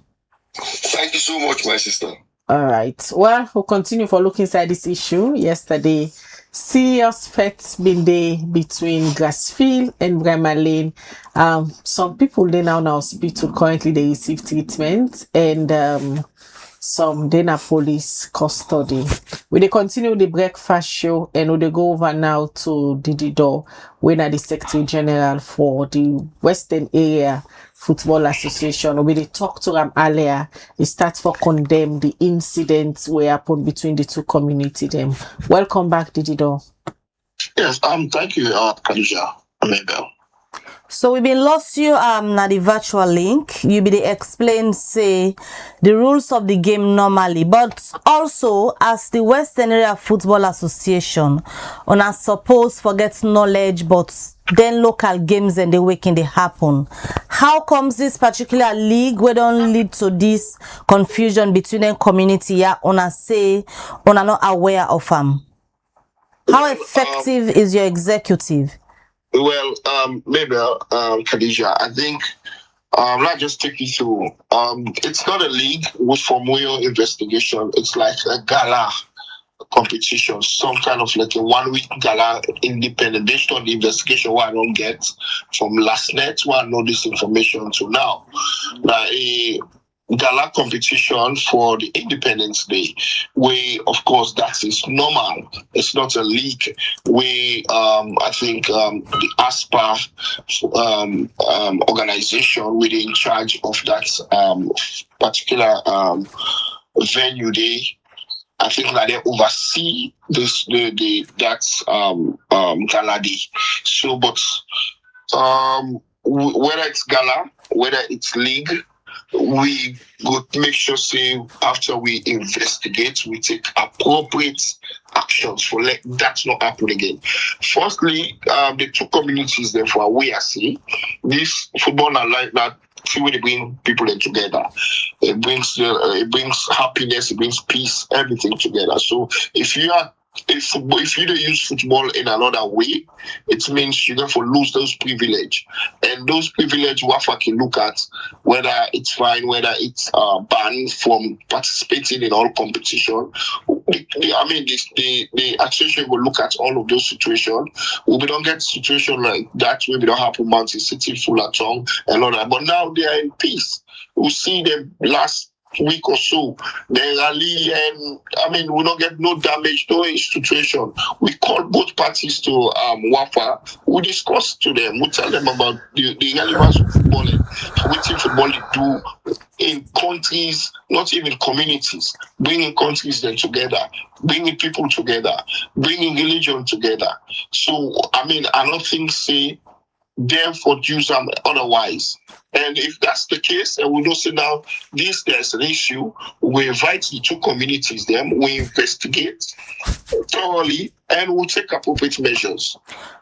Thank you so much, my sister. All right. Well, we'll continue for look inside this issue. Yesterday, serious fights been there between Grassfield and Brima Lane. Some people they now in hospital currently they receive treatment and some they na police custody. We they continue the breakfast show and we they go over now to Didido, when are the Secretary General for the Western Area Football Association. We they talk to them earlier. It starts for condemn the incidents where happened between the two communities. Them. Welcome back, Didido. Yes, thank you, Khadija. Mabel. So we been lost you na the virtual link. You be the explain say the rules of the game normally, but also as the Western Area Football Association, on a suppose forget knowledge, but then local games and the weekend they happen. How comes this particular league we don't lead to this confusion between the community? Yeah, on a say on are not aware of them. How effective is your executive? Well, maybe Khadija, I think I'll just take you through. It's not a league with formal investigation. It's like a gala competition, some kind of like a 1 week gala independent based on the investigation what I don't get from last night, where I know this information to now. A gala competition for the Independence Day, where of course that is normal. It's not a league. We I think the ASPA organization with in charge of that particular venue day. I think that they oversee this gala day. So, but whether it's gala, whether it's league, we would make sure, say, after we investigate, we take appropriate actions for let that not happen again. Firstly, the two communities, therefore, we are seeing this football and like that. See where they bring people together. It brings happiness, it brings peace, everything together. So if you don't use football in another way, it means you therefore lose those privilege. And those privilege we have to look at whether it's fine, whether it's banned from participating in all competition. The association will look at all of those situations. We don't get situation like that where we don't have Manchester City, Fulham, and all that. But now they are in peace. We see them last week or so, they rally, and we don't get no damage, no situation. We call both parties to WAFA. We discuss to them. We tell them about the relevance of footballing, what football do in countries, not even communities, bringing countries then together, bringing people together, bringing religion together. So I don't think say therefore use them otherwise. And if that's the case, and we don't say now there's an issue, we invite the two communities, then we investigate thoroughly and we'll take appropriate measures.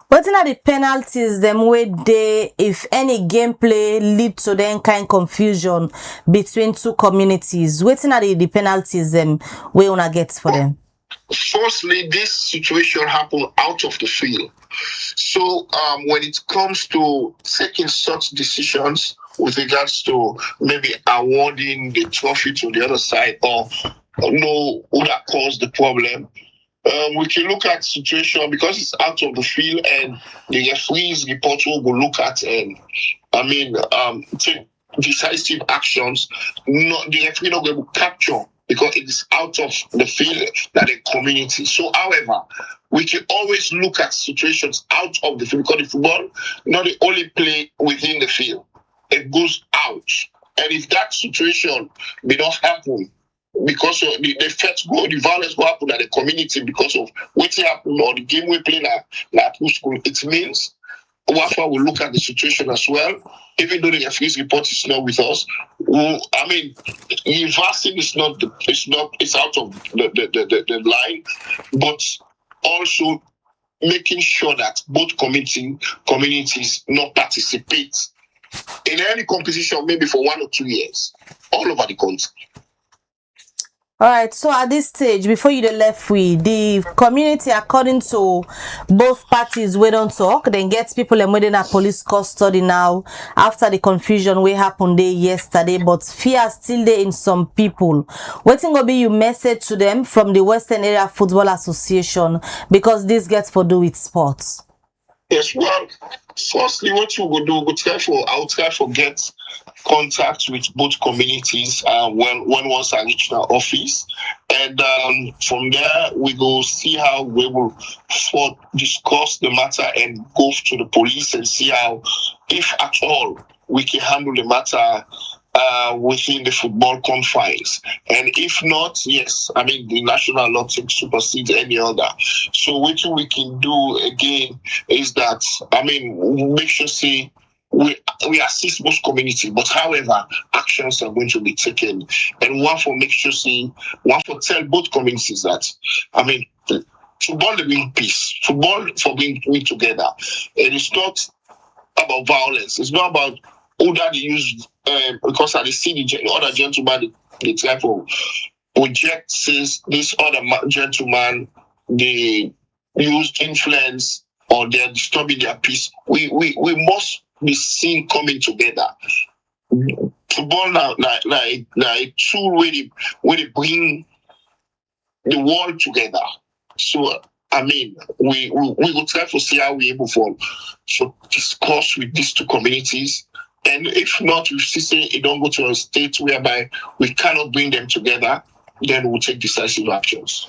What are the penalties them where they, if any gameplay lead to then kind confusion between two communities? What are the penalties them we wanna get for them? Firstly, this situation happened out of the field. So when it comes to taking such decisions with regards to maybe awarding the trophy to the other side or know who that caused the problem, we can look at situation because it's out of the field and the referees report will look at and take decisive actions. The referee not going to capture because it is out of the field that the community. So, however, we can always look at situations out of the field because the football not the only play within the field. It goes out. And if that situation may not happen because of the effect go, the violence go happen at the community because of what happened or the game we play at school, it means WAFA will look at the situation as well, even though the referee's report is not with us. Reversing is not it's out of the line, but also making sure that both communities not participate in any competition, maybe for 1 or 2 years, all over the country. All right, so at this stage, before you left with the community, according to both parties, we don't talk, then get people and within a police custody now after the confusion we happened there yesterday, but fear still there in some people. What will be your message to them from the Western Area Football Association because this gets to do with sports? Yes, well, firstly, what you will do, I'll try to get contact with both communities when once I reach the office, and from there we go see how we will discuss the matter and go to the police and see how, if at all, we can handle the matter within the football confines. And if not, yes, the national law supersedes any other. So what we can do again is that, make sure say we assist most community, but however, actions are going to be taken. And one for tell both communities that, football to bring peace, football for being together. It is not about violence. It's not about who that they use because I see the other gentleman they try to project says this other gentleman they use influence or they're disturbing their peace. We must be seen coming together. Football now like a tool where they bring the world together. So we will try to see how we're able to discuss with these two communities. And if not, we see it don't go to a state whereby we cannot bring them together, then we'll take decisive actions.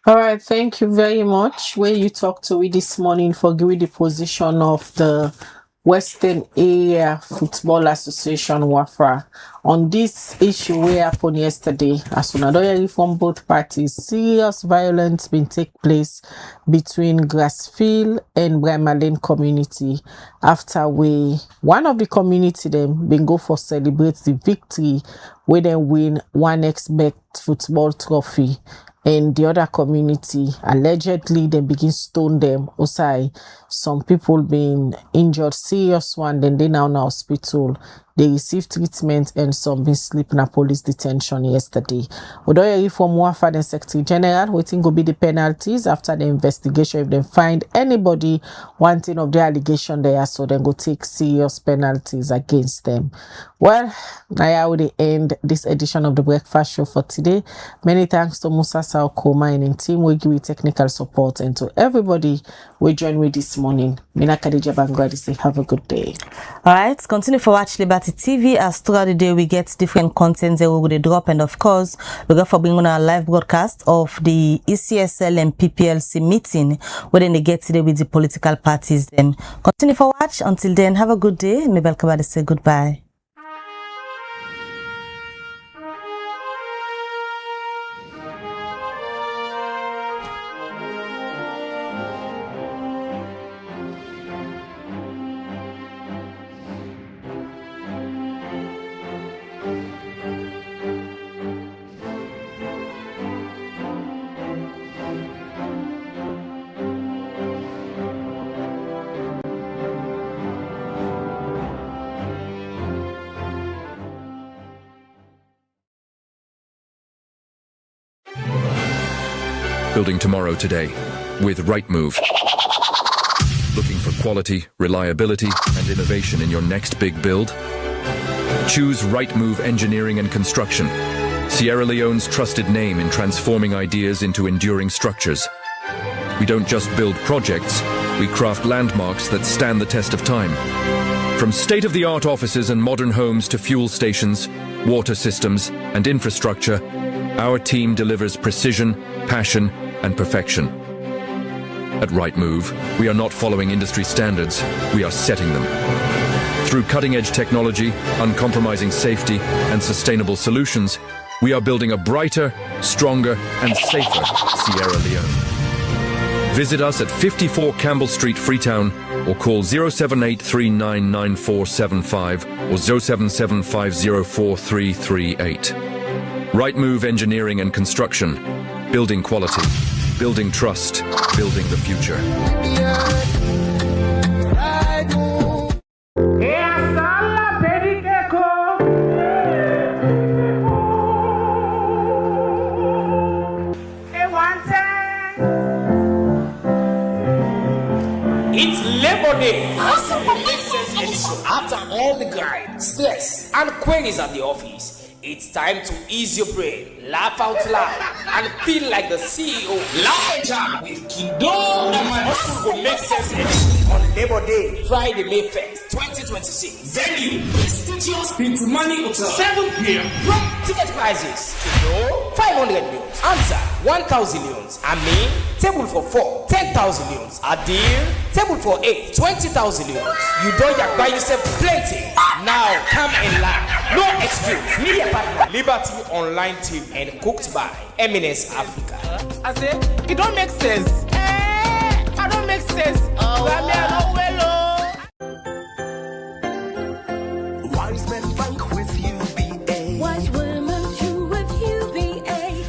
All right, thank you very much. Where you talked to me this morning for giving the position of the Western Area Football Association WAFRA on this issue wey happened yesterday. As una don hear from both parties, serious violence been take place between Grassfield and Brima Lane community after one of the community them been go for celebrate the victory where they win one expect football trophy. And the other community, allegedly, they begin stone them. Also, some people been injured, serious one, then they now in hospital. They received treatment and some been sleep in a police detention yesterday. We don't hear from WAFA and Secretary General, waiting to be the penalties after the investigation. If they find anybody wanting of the allegation there, so then go take serious penalties against them. Well, now we end this edition of the Breakfast Show for today. Many thanks to Musa Saokoma and in team we give you technical support, and to everybody we join with this morning. Mina Khadija Bangwadi say have a good day. Alright, continue for Watch Liberty TV as throughout the day we get different contents that we will drop, and of course we go for bringing on a live broadcast of the ECSL and PPLC meeting where they get today with the political parties. Then continue for watch. Until then, have a good day. Maybe I'll say goodbye. Building tomorrow today with Right Move. Looking for quality, reliability, and innovation in your next big build? Choose Right Move Engineering and Construction, Sierra Leone's trusted name in transforming ideas into enduring structures. We don't just build projects, we craft landmarks that stand the test of time. From state-of-the-art offices and modern homes to fuel stations, water systems, and infrastructure, our team delivers precision, passion, and perfection. At Right Move, we are not following industry standards, we are setting them. Through cutting-edge technology, uncompromising safety, and sustainable solutions, we are building a brighter, stronger, and safer Sierra Leone. Visit us at 54 Campbell Street, Freetown, or call 078399475 or 077504338. Right Move Engineering and Construction. Building quality, building trust, building the future. It's Labor Day. After all the grind, stress, and queries at the office, it's time to ease your brain, laugh out loud, and feel like the CEO. Laugh with Kindo Hustle will make sense on Labor Day, Friday, May 1st, 2026. Venue, prestigious Pintumani Hotel, 7 p.m. Ticket prices: Kindo, 500 millions. Answer, 1,000 millions. Amin, table for 4, 10,000 millions. Adir, table for 8, 20,000 millions. You don't buy yourself plenty. Now come and laugh. No excuse. Media partner, Liberty Online TV, and cooked by Eminence Africa. I say, it don't make sense. I don't make sense. Wise men bank with UBA. Wise women too with UBA.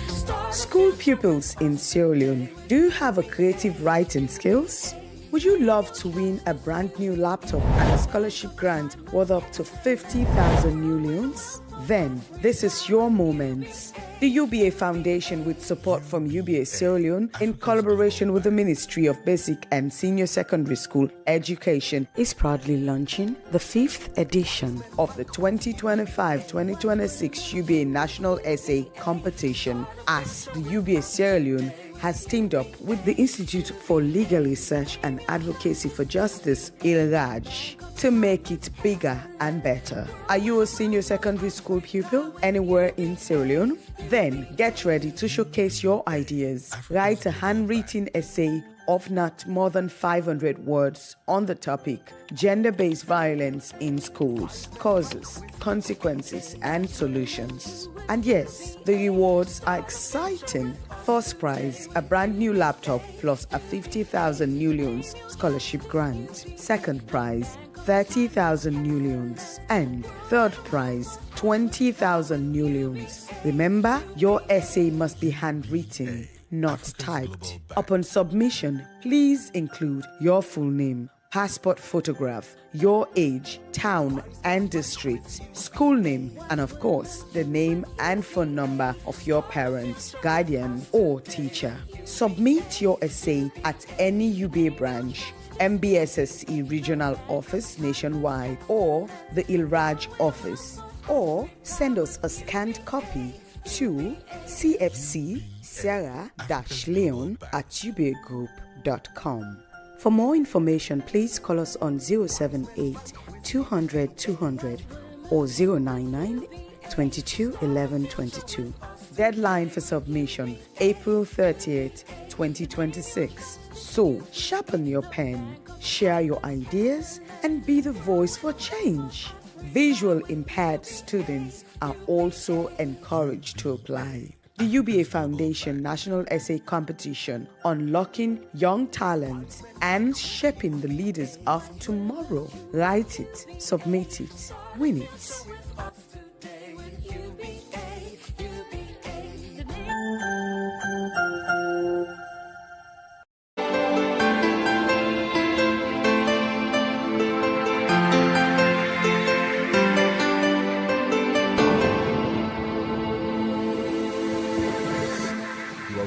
School pupils in Sierra Leone, do you have a creative writing skills? Would you love to win a brand new laptop and a scholarship grant worth up to 50,000 new leones? Then, this is your moment. The UBA Foundation, with support from UBA Sierra Leone, in collaboration with the Ministry of Basic and Senior Secondary School Education, is proudly launching the 5th edition of the 2025-2026 UBA National Essay Competition, as the UBA Sierra Leone has teamed up with the Institute for Legal Research and Advocacy for Justice, ILRAJ, to make it bigger and better. Are you a senior secondary school pupil anywhere in Sierra Leone? Then get ready to showcase your ideas. Write a handwritten essay of not more than 500 words on the topic Gender-Based Violence in Schools, Causes, Consequences, and Solutions. And yes, the rewards are exciting. First prize, a brand new laptop plus a 50,000 new loans scholarship grant. Second prize, 30,000 new loans. And third prize, 20,000 new loans. Remember, your essay must be handwritten, not typed. Upon submission, please include your full name, passport photograph, your age, town and district, school name, and of course, the name and phone number of your parent, guardian, or teacher. Submit your essay at any UBA branch, MBSSE Regional Office nationwide, or the ILRAJ office, or send us a scanned copy to cfc-sarah-leon@ubagroup.com. For more information, please call us on 078 200 200 or 099 22 11 22. Deadline for submission, April 30th, 2026. So, sharpen your pen, share your ideas, and be the voice for change. Visual impaired students are also encouraged to apply. The UBA Foundation National Essay Competition, Unlocking Young Talent and Shaping the Leaders of Tomorrow. Write it, submit it, win it.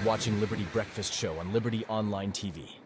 Watching Liberty Breakfast Show on Liberty Online TV.